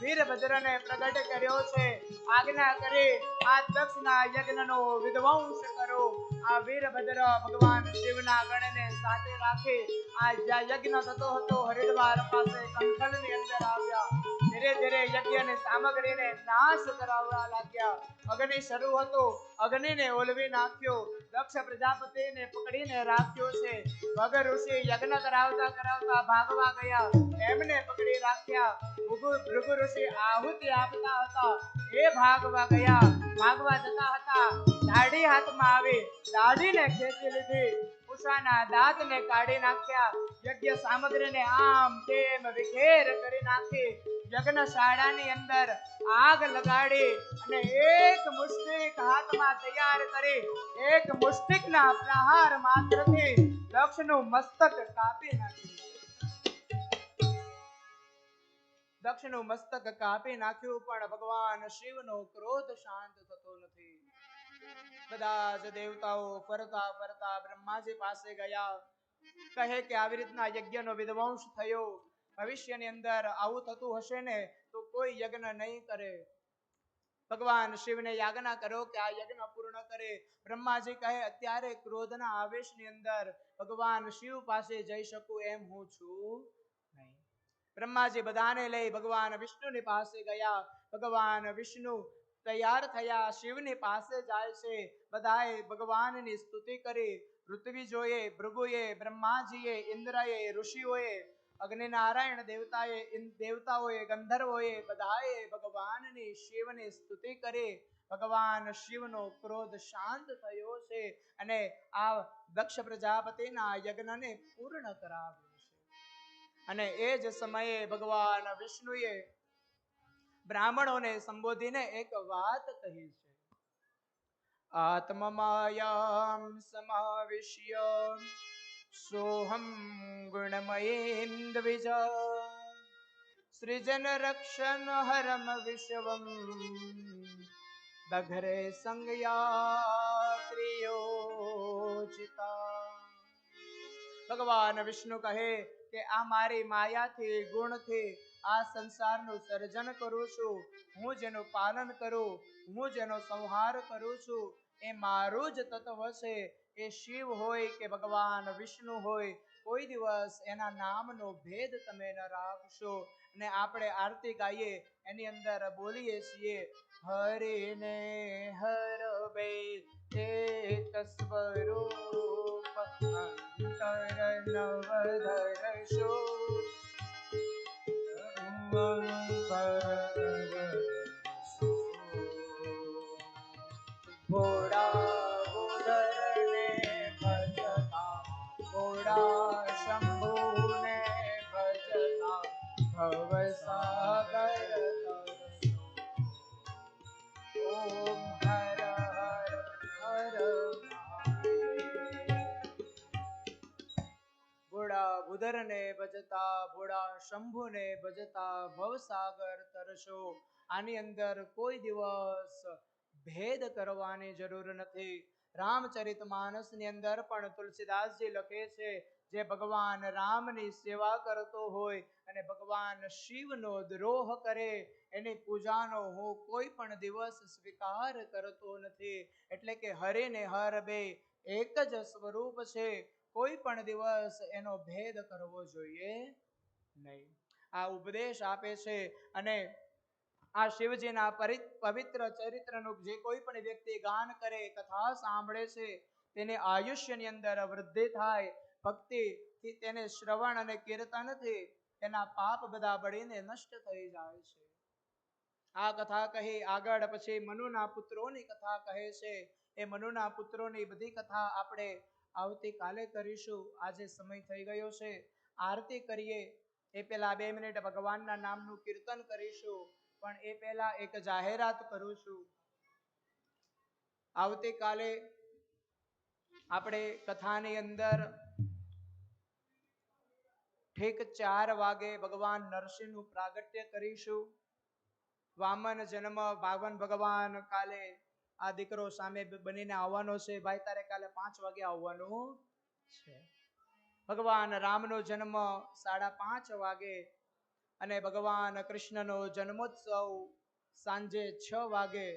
વીરભદ્રને પ્રગટ કર્યો છે. આજ્ઞા કરી આ દક્ષના યજ્ઞનો વિધ્વંસ કરો. આ વીરભદ્ર ભગવાન શિવના ગણને સાથે રાખી આ જ્યાં યજ્ઞ થતો હતો હરિદ્વાર પાસે કંથલની અંદર આવ્યા. ધીરે ધીરે યજ્ઞની સામગ્રીને નાશ કરાવવા લાગ્યા. અગ્નિ શરૂ હતો, અગ્નિને ઓલવી નાખ્યો. દક્ષ પ્રજાપતિને પકડીને રાખ્યો છે. ભગ ઋષિ યજ્ઞ કરાવતા કરાવતા ભાગવા ગયા, એમને પકડી રાખ્યા. ભૃગુ ઋષિ આહુતિ આપતા હતા, એ ભાગવા ગયા. ભાગવા જતા હતા, દાઢી હાથમાં આવી, દાઢીને ખેંચી લીધી, ઉષાના દાંતને કાઢી નાખ્યા. યજ્ઞ સામગ્રીને આમ તેમ વિખેર કરી નાખી. યજ્ઞશાળાની અંદર આગ લગાડી અને એક મુષ્ટિક હાથમાં તૈયાર કરી એક મુષ્ટિકના પ્રહાર માત્રથી દક્ષનું મસ્તક કાપી નાખ્યું. દક્ષનું મસ્તક કાપી નાખ્યું, પણ ભગવાન શિવનો ક્રોધ શાંત થતો નથી. બધા જ દેવતાઓ ફરતા ફરતા બ્રહ્માજી પાસે ગયા. કહે કે આવી રીતના યજ્ઞનો વિધ્વંસ થયો, ભવિષ્યની અંદર આવું થતું હશે ને તો કોઈ યજ્ઞ નહીં કરે. ભગવાન શિવને યાજ્ઞા કરો કે આ યજ્ઞ પૂર્ણ કરે. બ્રહ્માજી કહે અત્યારે ક્રોધના આવેશની અંદર ભગવાન શિવ પાસે જઈ શકું એમ હું છું નહીં. બ્રહ્માજી બધાને લઈ ભગવાન વિષ્ણુની પાસે ગયા. ભગવાન વિષ્ણુ તૈયાર થયા, શિવની પાસે જાય છે. બધાએ ભગવાનની સ્તુતિ કરી. ઋત્વિજોએ, ભૃગુએ, બ્રહ્માજીએ, ઇન્દ્રએ, ઋષિઓએ, અગ્નિનારાયણ દેવતાઓએ, ગંધર્વોએ બધાએ ભગવાનની શિવની સ્તુતિ કરી. ભગવાન શિવનો ક્રોધ શાંત થયો છે અને આ દક્ષ પ્રજાપતિના યજ્ઞને પૂર્ણ કરાવ્યો છે. અને એ જ સમયે ભગવાન વિષ્ણુએ બ્રાહ્મણોને સંબોધીને એક વાત કહી છે. આત્મમાયામ સમાવિશ્ય સોહમ ગુણમયીમ દ્વિજ સૃજન રક્ષણ હરમ વિશ્વમ દઘરે સંજ્ઞા ક્રિયોચિતા. ભગવાન વિષ્ણુ કહે કે આ મારી માયાથી ગુણથી આ સંસારનું સર્જન કરું છું, હું જેનું પાલન કરું, હું જેનો સંહાર કરું છું, એ મારું જ તત્વ છે. એ શિવ હોય કે ભગવાન વિષ્ણુ હોય, કોઈ દિવસ એના નામનો ભેદ તમે ન રાખશો. અને આપણે આરતી ગાઈએ એની અંદર બોલીએ છીએ, હરિને હર બે એક સ્વરૂપ અંતર નવધર શો. ભોળા ઉદરને ભજતા, ભોળા શંભુને ભજતા, ભવસાગર તરસો. ઓમ હર હર હર મહાદેવ. ભોળા ભૂધરને ભજતા, ભોળા શંભુને ભજતા, ભવસાગર તરસો. આની અંદર કોઈ દિવસ ભેદ કરવાની જરૂર નથી. રામચરિત માનસની અંદર પણ તુલસીદાસજી લખે છે, જે ભગવાન રામની સેવા કરતો હોય અને ભગવાન શિવનો દ્રોહ કરે, એની પૂજાનો હું કોઈ પણ દિવસ સ્વીકાર કરતો નથી. એટલે કે હરે ને હર બે એક જ સ્વરૂપ છે, કોઈ પણ દિવસ એનો ભેદ કરવો જોઈએ નહીં. આ ઉપદેશ આપે છે. અને આ શિવજીના પવિત્ર ચરિત્રનું જે કોઈ પણ વ્યક્તિ ગાન કરે, કથા સાંભળે છે, તેને આયુષ્યની અંદર વૃદ્ધિ થાય. ભક્તિથી તેને શ્રવણ અને કીર્તનથી તેના પાપ બધા બળીને નષ્ટ થઈ જાય છે. આ કથા કહી આગળ પછી મનુના પુત્રોની કથા કહે છે. એ મનુના પુત્રોની બધી કથા આપણે આવતીકાલે કરીશું. આજે સમય થઈ ગયો છે. આરતી કરીએ એ પહેલા 2 મિનિટ ભગવાનના નામનું કીર્તન કરીશું. પણ એ પહેલા એક જાહેરાત કરું છું. આવતીકાલે આપણે કથાની અંદર ઠીક 4 વાગે ભગવાન નરસિંહનું પ્રાગટ્ય કરીશું. વામન જન્મ ભાગવન ભગવાન કાલે આ દીકરો સામે બનીને આવવાનો છે. ભાઈ તારે કાલે 5 વાગે આવવાનું છે. ભગવાન રામનો જન્મ 5:30 વાગે અને ભગવાન કૃષ્ણનો જન્મોત્સવ સાંજે 6 વાગે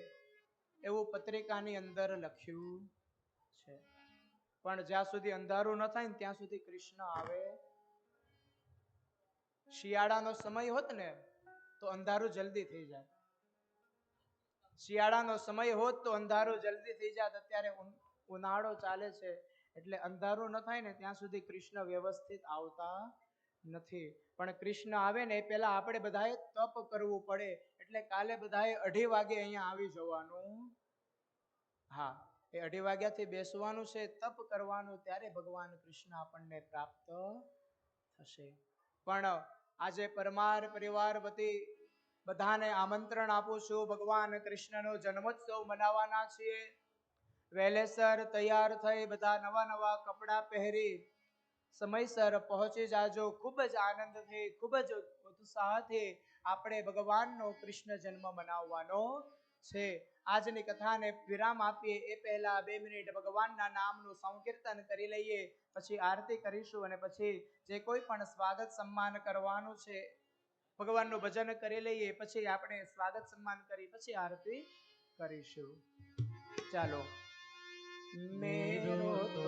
એવું પત્રિકાની અંદર લખ્યું છે. પણ જ્યાં સુધી અંધારું ન થાય ને ત્યાં સુધી કૃષ્ણ આવે. શિયાળાનો સમય હોત ને તો અંધારું જલ્દી થઈ જાય. શિયાળાનો સમય હોત તો અંધારું જલ્દી થઈ જાય. અત્યારે ઉનાળો ચાલે છે એટલે અંધારું ન થાય ને ત્યાં સુધી કૃષ્ણ વ્યવસ્થિત આવતા નથી. પણ કૃષ્ણ આવે ને એ પહેલા આપણે બધાએ તપ કરવું પડે. એટલે કાલે બધાએ 2:30 વાગે અહીંયા આવી જવાનું. હા, એ 2:30 વાગ્યાથી બેસવાનું છે, તપ કરવાનું. ત્યારે ભગવાન કૃષ્ણ આપણને પ્રાપ્ત થશે. પણ આજે પરમાર પરિવાર વતી બધાને આમંત્રણ આપું છું. ભગવાન કૃષ્ણનો જન્મોત્સવ મનાવવાના છીએ. વહેલેસર તૈયાર થઈ બધા નવા નવા કપડાં પહેરી સમયસર પહોંચી જાજો. ખૂબ જ આનંદથી, ખૂબ જ ઉત્સાહથી આપણે ભગવાનનો કૃષ્ણ જન્મ મનાવવાનો છે. આજની કથાને વિરામ આપીએ એ પહેલા 2 મિનિટ ભગવાનના નામનું સંકીર્તન કરી લઈએ. પછી આરતી કરીશું અને પછી જે કોઈ પણ સ્વાગત સન્માન કરવાનું છે ભગવાનનું ભજન કરી લઈએ. પછી આપણે સ્વાગત સન્માન કરી પછી આરતી કરીશું. ચાલો. મેરો તો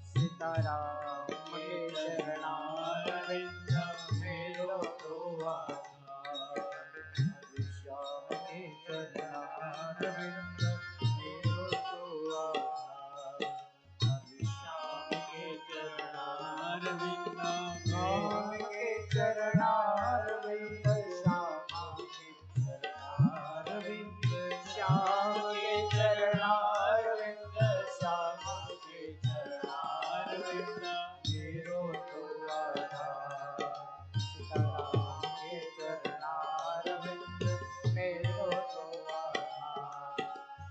સીતારામ કે ચરણારવિંદ મેરો તો શ્યામ કે ચરણારવિંદ મેરો તો શ્યામ કે ચરણારવિંદ શ્યામ કે ચરણારવિંદ શ્યામ કે ચરણારવિંદ શ્યામ કે ચરણારવિંદ શ્યામ કે ચરણારવિંદ મેરો તો આધાર. સીતારામ કે ચરણારવિંદ મેરો તો આધાર.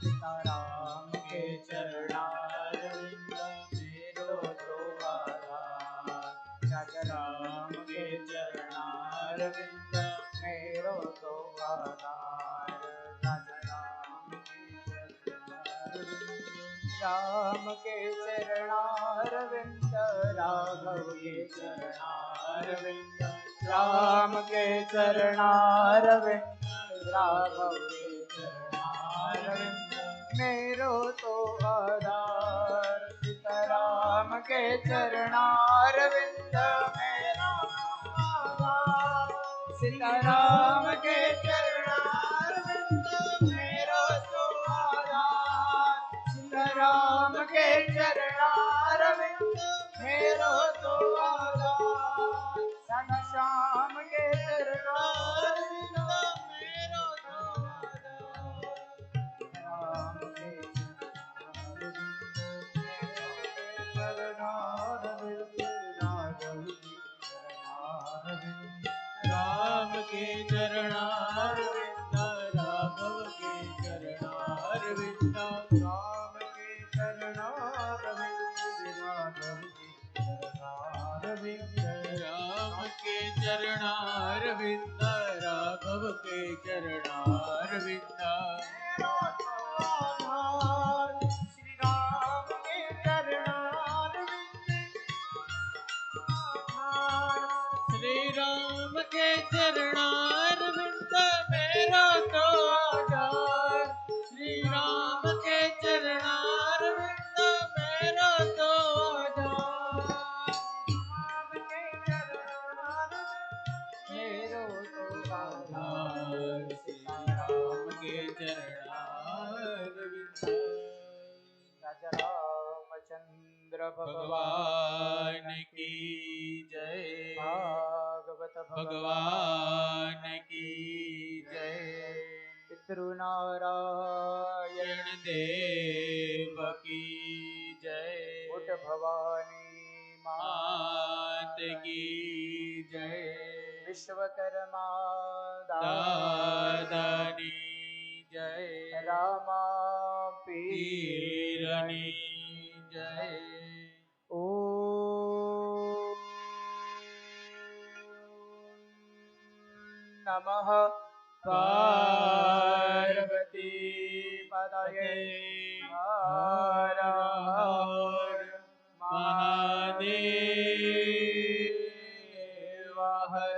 સીતારામ કે ચરણારવિંદ મેરો તો આધાર. રાજારામ के चरणारविंद मेरो तो आधार. राजाराम राम के चरणारविंद राघव के चरणारविंद राम के चरणारविंद राघव के चरणारविंद मेरो तो आधार सीताराम के चरणारविंद मेरा आधार सीताराम के चरणारविंद मेरो तो आधार सीताराम के चरणारविंद मेरो तो आधार सन श्याम के चरणारविंद मेरो तो आधार राम के राम के चरणारविंद राघव के चरणारविंद राम के चरणारविंद राघव के चरणारविंद राम के चरणारविंद राघव के चरणारविंद श्री राम के चरणारविंद श्री राम के चरणारविंद मेरा तो आधार श्री राम के चरणारविंद मेरा तो आधार मेरो तो आधार श्री राम के चरणारविंद राजा रामचंद्र भगवान की जय भागवत भगवान की जय पितृनारायण यण देव की जय उठ भवानी मात की जय विश्वकर्मा दादानी जय रामा पीरनी जय ओ नमः पार्वती पतये हर हर महादेव हर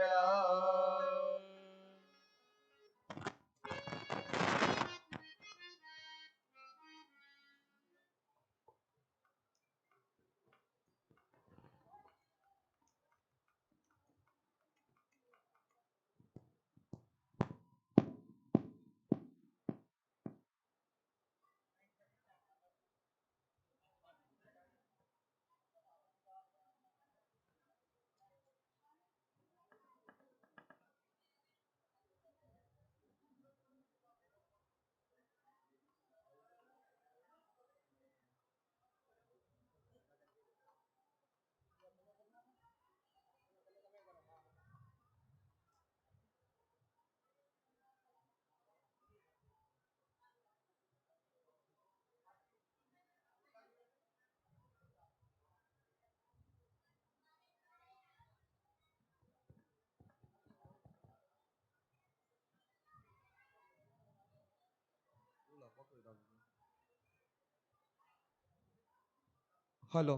हेलो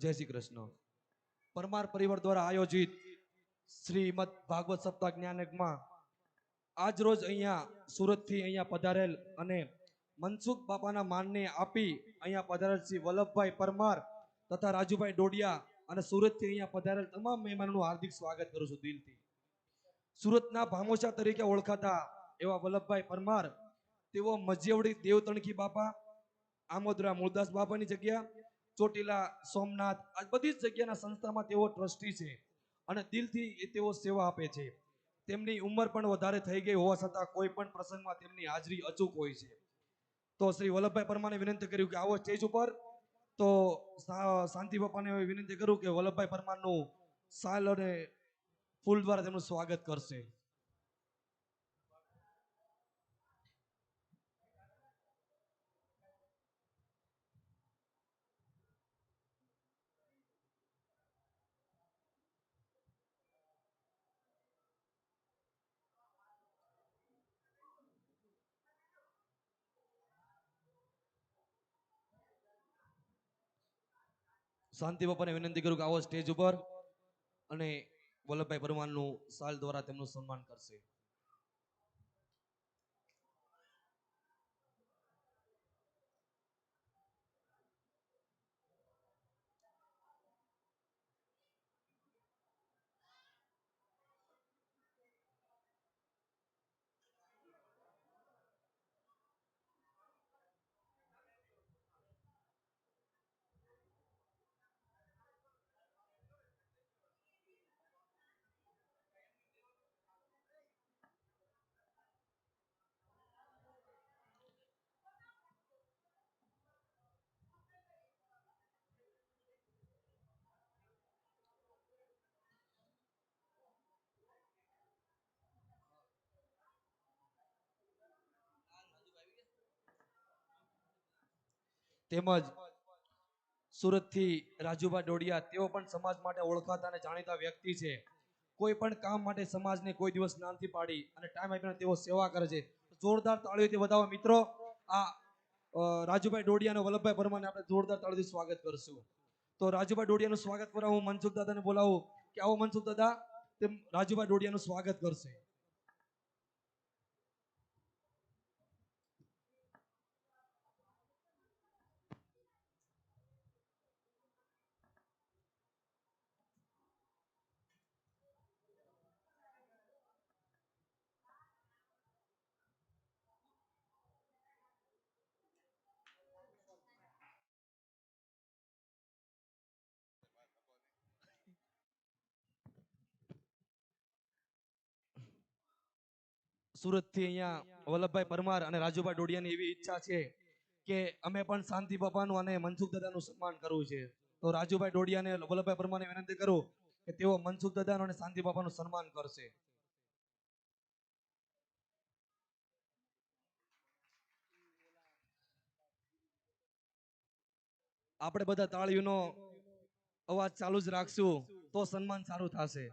जय श्री कृष्ण परमार परिवार द्वारा आयोजित श्रीमद भागवत सप्ताह ज्ञानयज्ञમાં આજ રોજ અહીંયા સુરતથી અહીંયા પધારેલ અને મનસુખ બાપાના માનને આપી અહીંયા પધારેલ શ્રી વલ્લભભાઈ પરમાર તથા રાજુભાઈ ડોડિયા અને સુરતથી અહીંયા પધારેલ તમામ મહેમાનોનું હાર્દિક સ્વાગત કરું છું દિલથી. સુરતના ભામોશા તરીકે ઓળખાતા એવા વલ્લભભાઈ પરમાર તેઓ મજેવડી દેવતણકી બાપા આમોદરા મૂળદાસ બાપાની જગ્યા ચોટીલા સોમનાથ આ બધી જ જગ્યાના સંસ્થામાં તેઓ ટ્રસ્ટી છે અને દિલથી તેઓ સેવા આપે છે. તેમની ઉંમર પણ વધારે થઈ ગઈ હોવા છતાં કોઈ પણ પ્રસંગમાં તેમની હાજરી અચૂક હોય છે. તો શ્રી વલ્લભભાઈ પરમારને વિનંતી કર્યું કે આવો સ્ટેજ ઉપર તો શાંતિ બાપાને વિનંતી કરું કે વલ્લભભાઈ પરમારનું શાલ અને ફૂલ દ્વારા તેમનું સ્વાગત કરશે. શાંતિ બાપાને વિનંતી કરું કે આવો સ્ટેજ ઉપર અને વલ્લભભાઈ પરમારનું સાલ દ્વારા તેમનું સન્માન કરશે. તેમજ સુરતથી રાજુભા ડોડિયા, તેઓ પણ સમાજ માટે ઓળખાતા અને જાણીતા વ્યક્તિ છે. કોઈ પણ કામ માટે સમાજને કોઈ દિવસ નાનથી પાડી અને ટાઈમ આપીને તેઓ સેવા કરે છે. જોરદાર તાળીઓથી વધાવો મિત્રો. આ રાજુભાઈ ડોડિયા અને વલ્લભભાઈ પરમારને આપણે જોરદાર તાળીઓથી સ્વાગત કરશું. તો રાજુભાઈ ડોડિયાનું સ્વાગત કરવા હું મનસુખ દાદાને બોલાવું કે આવો મનસુખ દાદા, તેમ રાજુભાઈ ડોડિયાનું સ્વાગત કરશે. સુરતથી અહીંયા વલ્લભભાઈ પરમાર અને રાજુભાઈ ડોડિયાની એવી ઈચ્છા છે કે અમે પણ શાંતિ બાપાનું અને મનસુખ દાદાનું સન્માન કરવું છે. તો રાજુભાઈ ડોડિયા અને વલ્લભભાઈ પરમારને વિનંતી કરું કે તેઓ મનસુખ દાદાનું અને શાંતિ બાપાનું સન્માન કરશે. આપણે બધા તાળીઓનો અવાજ ચાલુ જ રાખશું તો સન્માન સારું થશે.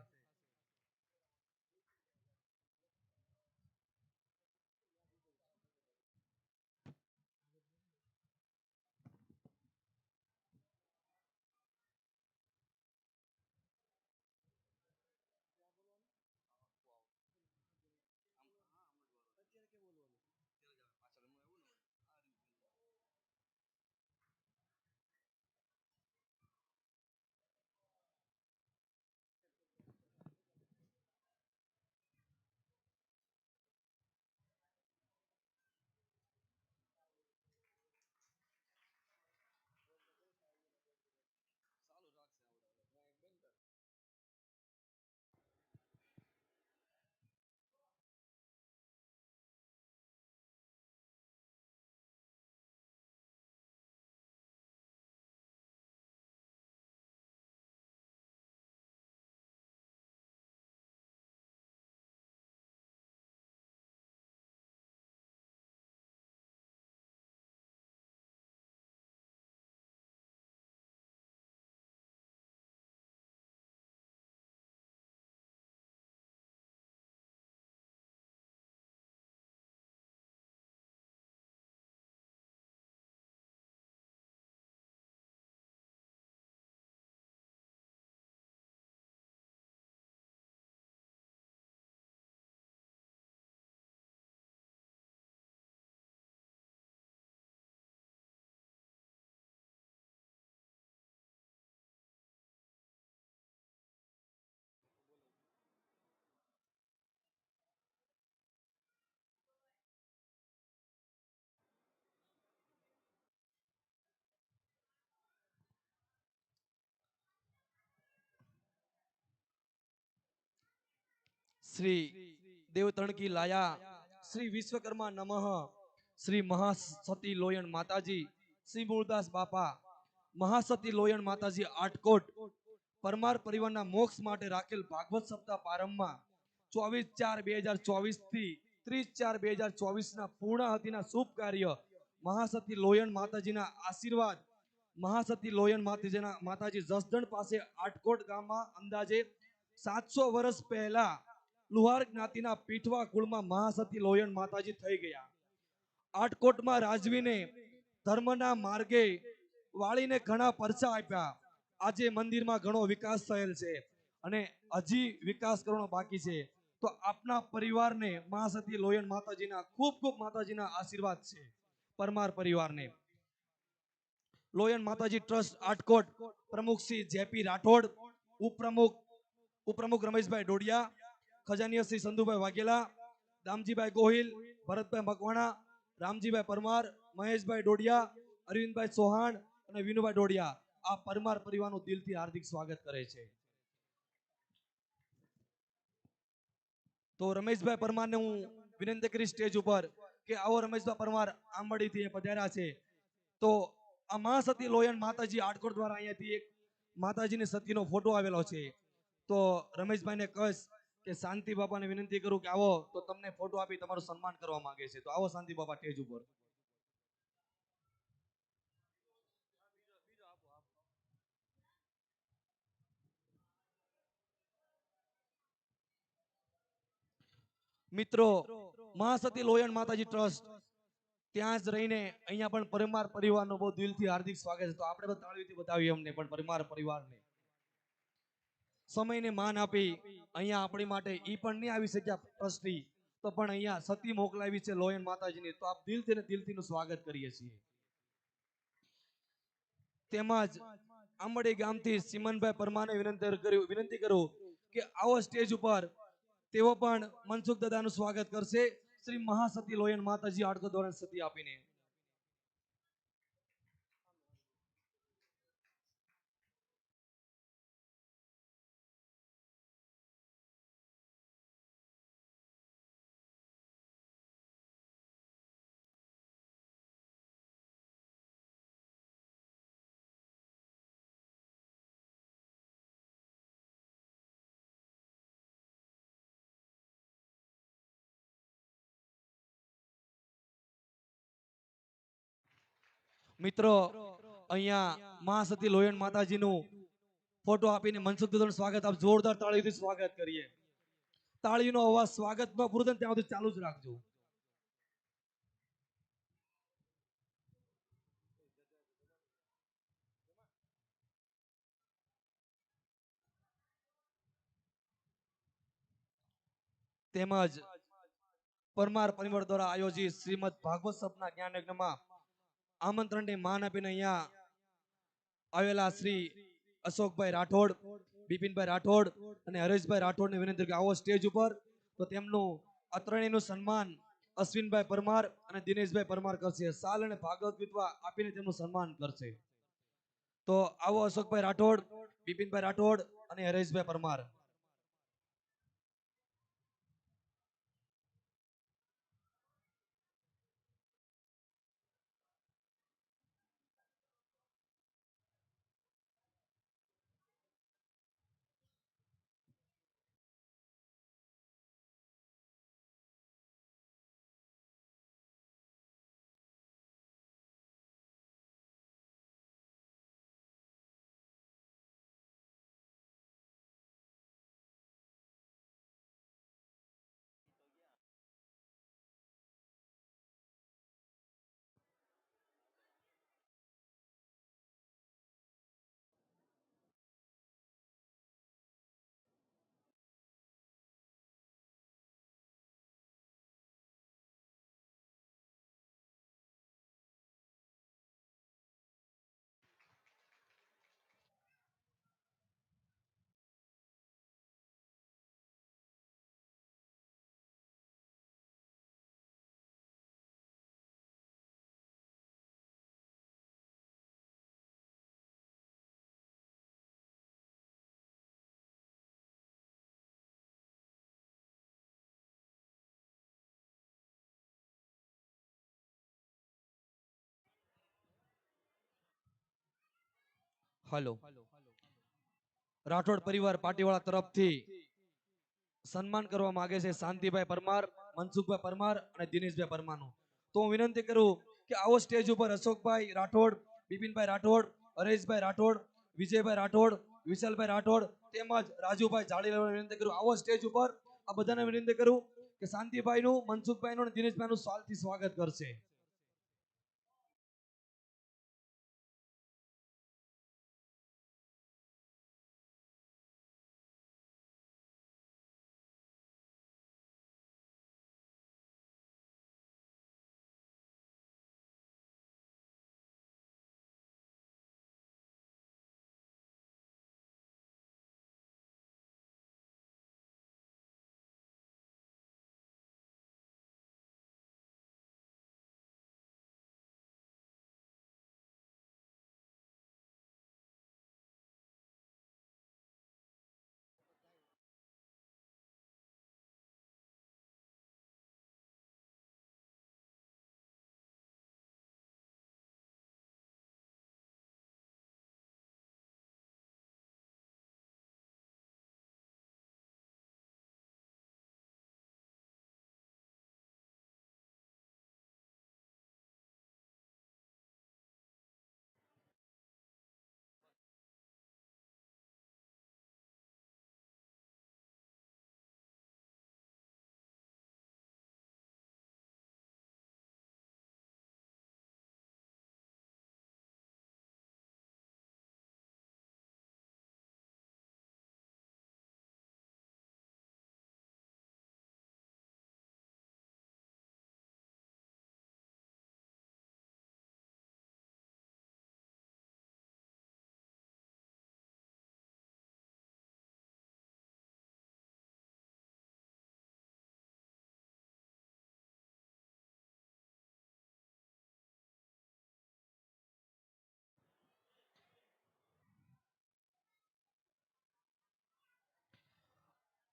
શ્રી દેવતણકી લાયા, શ્રી વિશ્વકર્મા નમઃ, શ્રી મહાસતી લોયણ માતાજી, શ્રી મૂળદાસ બાપા, મહાસતી લોયણ માતાજી આટકોટ પરમાર પરિવારના મોક્ષ માટે રાખેલ ભાગવત સપ્તાહ પ્રારંભમાં 24/4/2024 થી 30/4/2024 ના પૂર્ણાહતિના શુભ કાર્ય મહાસતી લોયણ માતાજીના આશીર્વાદ, મહાસતી લોયણ માતાજી જસદણ પાસે આટકોટ ગામમાં અંદાજે 700 વર્ષ પહેલા લુહાર જ્ઞાતિના પીઠવા કુળમાં મહાસતી લોયણ માતાજી થઈ ગયા. આટકોટમાં રાજવીને ધર્મના માર્ગે વાળીને ઘણા પરચા આપ્યા. આજે મંદિરમાં ઘણો વિકાસ થયેલ છે અને હજી વિકાસ કરવાનો બાકી છે. તો આપના પરિવારને મહાસતી લોયણ માતાજીના ખૂબ ખૂબ માતાજીના આશીર્વાદ છે. પરમાર પરિવારને લોયણ માતાજી ટ્રસ્ટ આટકોટ પ્રમુખ શ્રી જેપી રાઠોડ, ઉપપ્રમુખ રમેશભાઈ ડોડિયા, ખજાનિયા શ્રી સંધુભાઈ વાઘેલા, દામજીભાઈ ગોહિલ, ભરતભાઈ મકવાણા, રામજીભાઈ પરમાર, મહેશભાઈ ડોડિયા, અરવિંદભાઈ ચૌહાણ અને વિનુભાઈ ડોડિયા આ પરમાર પરિવારનું દિલથી હાર્દિક સ્વાગત કરે છે. તો રમેશભાઈ પરમારને હું વિનંતી કરીશ સ્ટેજ ઉપર કે આવો. રમેશભાઈ પરમાર આંબડીથી પધાર્યા છે. તો આ મહાસતી લોયણ માતાજી આટકોટ દ્વારા અહીંયાથી એક માતાજીની સતીનો ફોટો આવેલો છે. તો રમેશભાઈને કહીશ કે શાંતિ બાપાને વિનંતી કરું કે આવો, તો તમને ફોટો આપી તમારું સન્માન કરવા માંગે છે. તો આવો શાંતિ બાપા સ્ટેજ ઉપર. મિત્રો, મહાસતી લોયણ માતાજી ટ્રસ્ટ ત્યાં જ રહીને અહીંયા પણ પરમાર પરિવારનું બહુ દિલથી હાર્દિક સ્વાગત છે. તો આપણે બધા તાળીઓથી બતાવીએ અમને પણ પરમાર પરિવારને સમયને માન આપી અહીંયા આપણી માટે ઈ પણ નહીં આવી શક્યા ટ્રસ્ટી, તો પણ અહીંયા સતી મોકલાવી છે લોયણ માતાજીની. તો આપ દિલથી ને દિલથીનું સ્વાગત કરીએ છીએ. તેમજ આંબડી ગામથી સિમનભાઈ પરમારને વિનંતી કરું કે આવો સ્ટેજ ઉપર. તેઓ પણ મનસુખ દાદાનું સ્વાગત કરશે શ્રી મહાસતી લોયણ માતાજી આટકો દ્વારા સતી આપીને. મિત્રો, અહીંયા મહાસતી લોયણ માતાજીનું ફોટો આપીને મનસુખ દાદાનું સ્વાગત આપ જોરદાર તાળીઓથી સ્વાગત કરીએ. તાળીનો અવાજ સ્વાગતમાં પૂરો થાય ત્યાં સુધી ચાલુ જ રાખજો. તેમજ પરમાર પરિવાર દ્વારા આયોજિત શ્રીમદ ભાગવત સપ્તાહ જ્ઞાન યજ્ઞમાં આમંત્રણને માન આપીને અહીંયા આવેલા શ્રી અશોકભાઈ રાઠોડ, બિપિનભાઈ રાઠોડ અને હરેશભાઈ રાઠોડને વિનંતી કે આવો સ્ટેજ ઉપર. તો તેમનું ત્રણેયનું સન્માન અશ્વિનભાઈ પરમાર અને દિનેશભાઈ પરમાર કરશે. સાલ અને ભાગવત વિધવા આપીને તેમનું સન્માન કરશે. તો આવો અશોકભાઈ રાઠોડ, બિપિનભાઈ રાઠોડ અને હરેશભાઈ પરમાર. હલો. રાઠોડ પરિવાર પાટીવાળા તરફથી સન્માન કરવા માંગે છે શાંતિભાઈ પરમાર, મનસુખભાઈ પરમાર અને દિનેશભાઈ પરમારનું. તો હું વિનંતી કરું કે આવો સ્ટેજ ઉપર અશોકભાઈ રાઠોડ, બિપિનભાઈ રાઠોડ, હરેશભાઈ રાઠોડ, વિજયભાઈ રાઠોડ, વિશાલભાઈ રાઠોડ તેમજ રાજુભાઈ જાડેજાને વિનંતી કરું આવો સ્ટેજ ઉપર. આ બધાને વિનંતી કરું કે શાંતિભાઈનું, મનસુખભાઈનું અને દિનેશભાઈનું સાલથી સ્વાગત કરશે.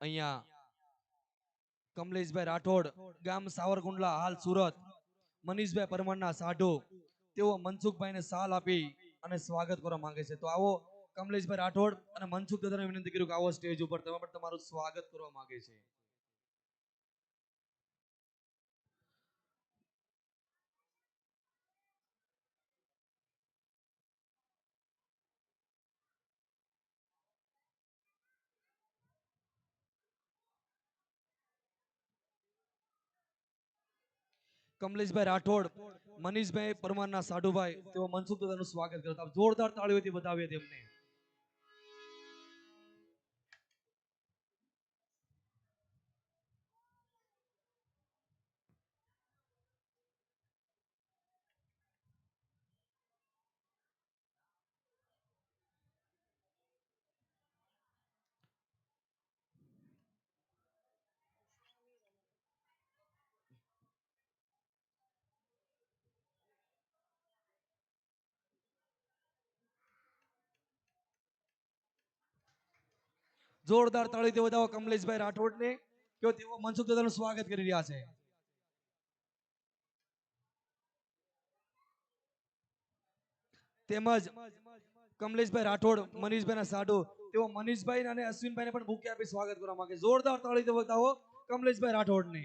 અહીંયા કમલેશભાઈ રાઠોડ ગામ સાવરકુંડલા હાલ સુરત મનીષભાઈ પરમારના સાઢુ તેઓ મનસુખભાઈને સાલ આપી અને સ્વાગત કરવા માંગે છે. તો આવો કમલેશભાઈ રાઠોડ અને મનસુખ દાદાને વિનંતી કર્યું કે આવો સ્ટેજ ઉપર તમે પણ તમારું સ્વાગત કરવા માંગે છે. કમલેશભાઈ રાઠોડ મનીષભાઈ પરમારના સાઢુભાઈ તેઓ મનસુખ દાદાનું સ્વાગત કરતા જોરદાર તાળીઓથી વધાવીએ તેમને. જોરદાર તાળીથી વધાવો કમલેશભાઈ રાઠોડને કે તેઓ મનસુખ દાદાનું સ્વાગત કરી રહ્યા છે. તેમજ કમલેશભાઈ રાઠોડ મનીષભાઈના સાડુ તેઓ મનીષભાઈ અને અશ્વિનભાઈને પણ બુકે આપી સ્વાગત કરવા માંગે. જોરદાર તાળીથી વધાવો કમલેશભાઈ રાઠોડને.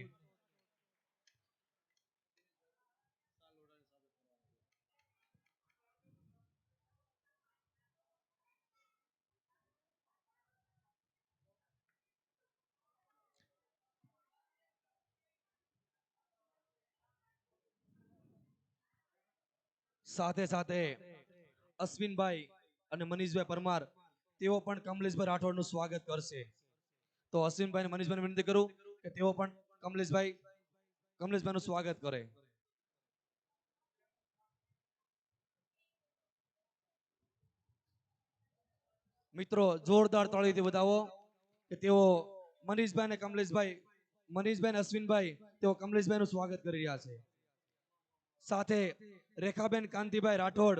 સાથે સાથે અશ્વિનભાઈ અને મનીષભાઈ પરમાર તેઓ પણ કમલેશભાઈ રાઠોડનું સ્વાગત કરશે. તો અશ્વિનભાઈ અને મનીષભાઈને વિનંતી કરું કે તેઓ પણ કમલેશભાઈનું સ્વાગત કરે. મિત્રો જોરદાર તાળીથી વધાવો કે તેઓ મનીષભાઈ અને મનીષભાઈ અને અશ્વિનભાઈ તેઓ કમલેશભાઈનું સ્વાગત કરી રહ્યા છે. સાથે રેખાબેન કાંતિભાઈ રાઠોડ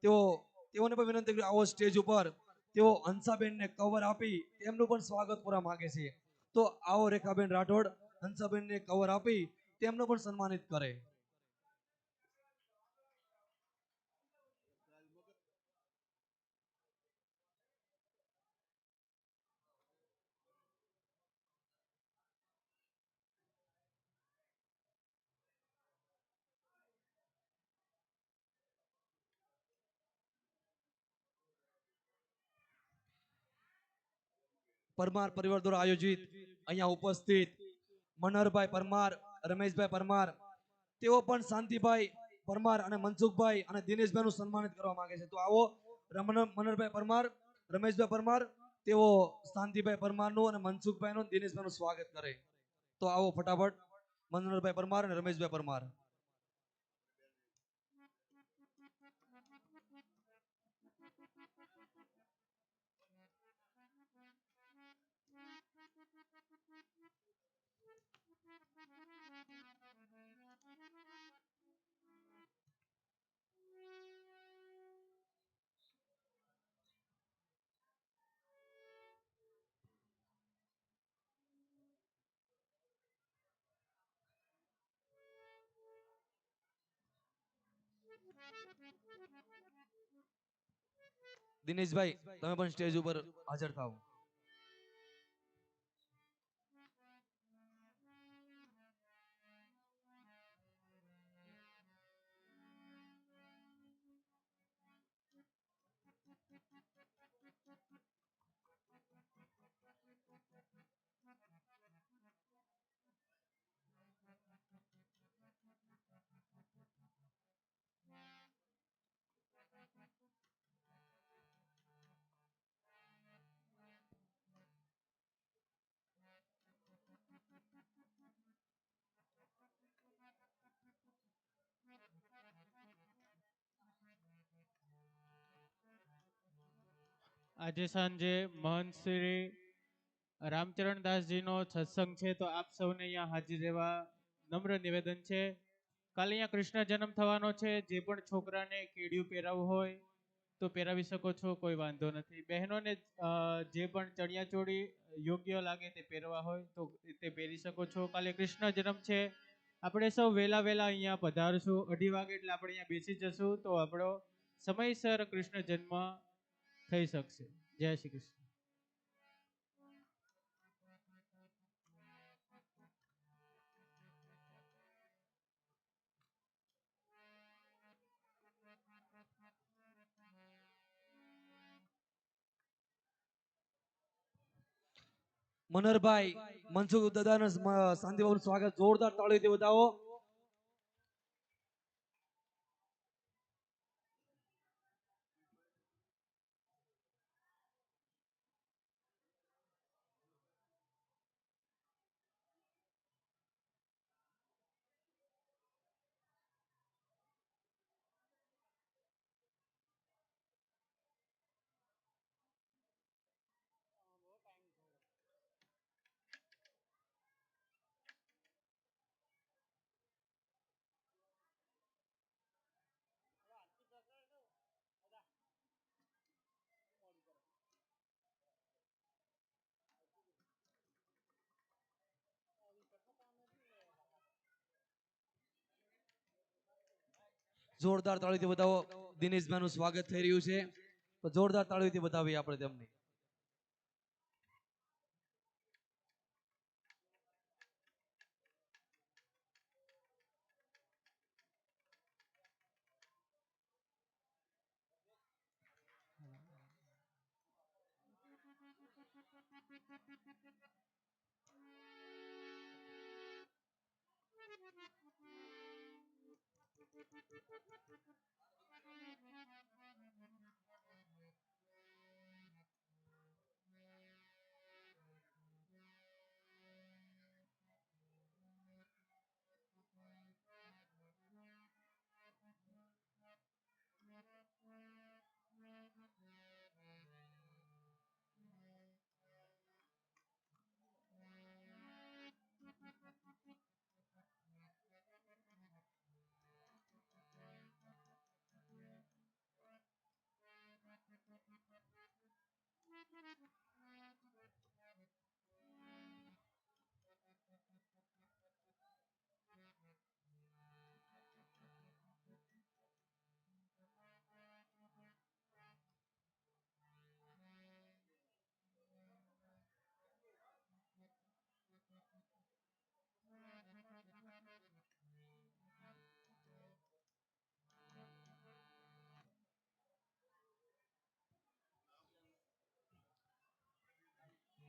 તેઓને પણ વિનંતી કરી આવો સ્ટેજ ઉપર તેઓ હંસાબેનને કવર આપી તેમનું પણ સ્વાગત કરવા માંગે છે. તો આવો રેખાબેન રાઠોડ હંસાબેનને કવર આપી તેમનું પણ સન્માનિત કરે. પરમાર પરિવાર દ્વારા આયોજિત અહીંયા ઉપસ્થિત મનહરભાઈ પરમાર, રમેશભાઈ પરમાર તેઓ પણ શાંતિભાઈ પરમાર અને મનસુખભાઈ અને દિનેશભાઈનું સન્માનિત કરવા માંગે છે. તો આવો મનહરભાઈ પરમાર, રમેશભાઈ પરમાર તેઓ શાંતિભાઈ પરમારનું અને મનસુખભાઈનું દિનેશભાઈનું સ્વાગત કરે. તો આવો ફટાફટ મનહરભાઈ પરમાર અને રમેશભાઈ પરમાર. દિનેશભાઈ તમે પણ સ્ટેજ ઉપર હાજર થાઓ. આજે સાંજે મહંત શ્રી રામચરણદાસજીનો સત્સંગ છે, તો આપ સૌને અહીંયા હાજર રહેવા નમ્ર નિવેદન છે. કાલે અહીંયા કૃષ્ણ જન્મ થવાનો છે. જે પણ છોકરાને કેડિયું પહેરાવવું હોય તો પહેરાવી શકો છો, કોઈ વાંધો નથી. બહેનોને જે પણ ચણિયાચોળી યોગ્ય લાગે તે પહેરવા હોય તો તે પહેરી શકો છો. કાલે કૃષ્ણ જન્મ છે, આપણે સૌ વહેલા વહેલા અહીંયા પધારશું. 2:30 વાગે એટલે આપણે અહીંયા બેસી જશું તો આપણો સમયસર કૃષ્ણ જન્મ થઈ શકશે. જય શ્રી કૃષ્ણ. મનહરભાઈ મનસુખ દાદાના શાંતિભાવનું સ્વાગત જોરદાર તાળીઓથી વધાવો. જોરદાર તાળીથી વધાવો. દિનેશભાઈનું સ્વાગત થઈ રહ્યું છે, તો જોરદાર તાળીથી વધાવીએ આપણે તેમને.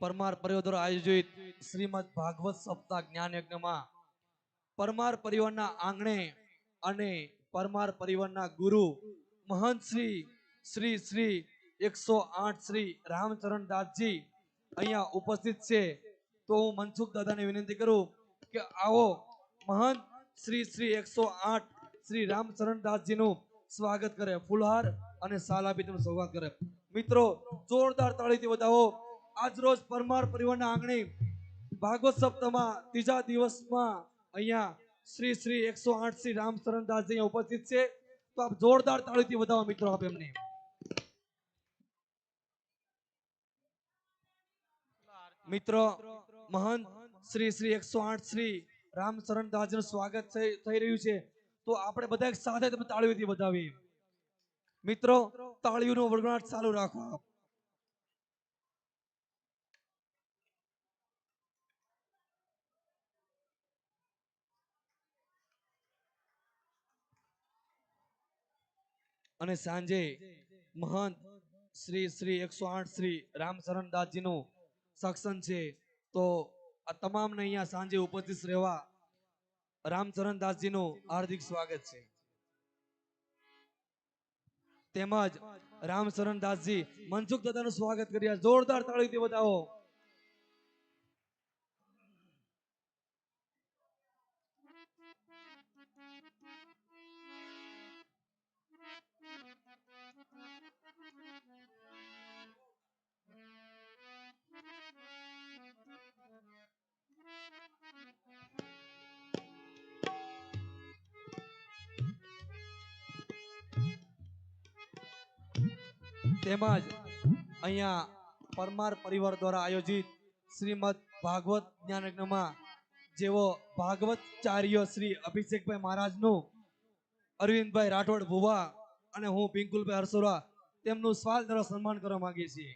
પરમાર પરિવાર દ્વારા આયોજિત શ્રીમદ ભાગવત સપ્તાહ જ્ઞાન યજ્ઞમાં પરમાર પરિવારના આંગણે અને પરમાર પરિવારના ગુરુ મહંત શ્રી શ્રી શ્રી 108 શ્રી રામચરણ દાસજી અહીંયા ઉપસ્થિત છે. તો હું મનસુખ દાદાને વિનંતી કરું કે આવો મહંત શ્રી શ્રી 108 શ્રી રામચરણ દાસજીનું સ્વાગત કરે, ફૂલહાર અને શાલ આપી તેનું સ્વાગત કરે. મિત્રો જોરદાર તાળીથી વધાવો. આજ રોજ પરમાર પરિવારના આંગણે ભાગવત સપ્તાહમાં ત્રીજા દિવસમાં અહીંયા શ્રી શ્રી 108 શ્રી રામચરણ દાસજી અહીંયા ઉપસ્થિત છે, તો આપ જોરદાર તાળીથી વધાવો મિત્રો આપ એમને. મિત્રો મહંત શ્રી શ્રી 108 શ્રી રામચરણ દાસજીનું સ્વાગત થઈ રહ્યું છે, તો આપણે બધા એક સાથે તમે તાળીઓથી વધાવીએ. મિત્રો તાળીઓનો વળગડાટ ચાલુ રાખો. અને સાંજે મહંત શ્રી શ્રી 108 શ્રી રામચરણ દાસજીનું સત્સંગ છે, તો આ તમામને અહીંયા સાંજે ઉપસ્થિત રહેવા રામચરણ દાસજીનું હાર્દિક સ્વાગત છે. તેમજ રામચરણ દાસજી મનસુખ દાદાનું સ્વાગત કર્યા, જોરદાર તાળીથી વધાવો. તેમજ અહીંયા પરમાર પરિવાર દ્વારા આયોજિત શ્રીમદ ભાગવત જ્ઞાનયજ્ઞમાં જેઓ ભાગવતચાર્ય શ્રી અભિષેકભાઈ મહારાજનું અરવિંદભાઈ રાઠોડ ભુવા અને હું પિંકુલભાઈ હરસોરા તેમનું સ્વાલ દ્વારા સન્માન કરવા માંગીએ છીએ.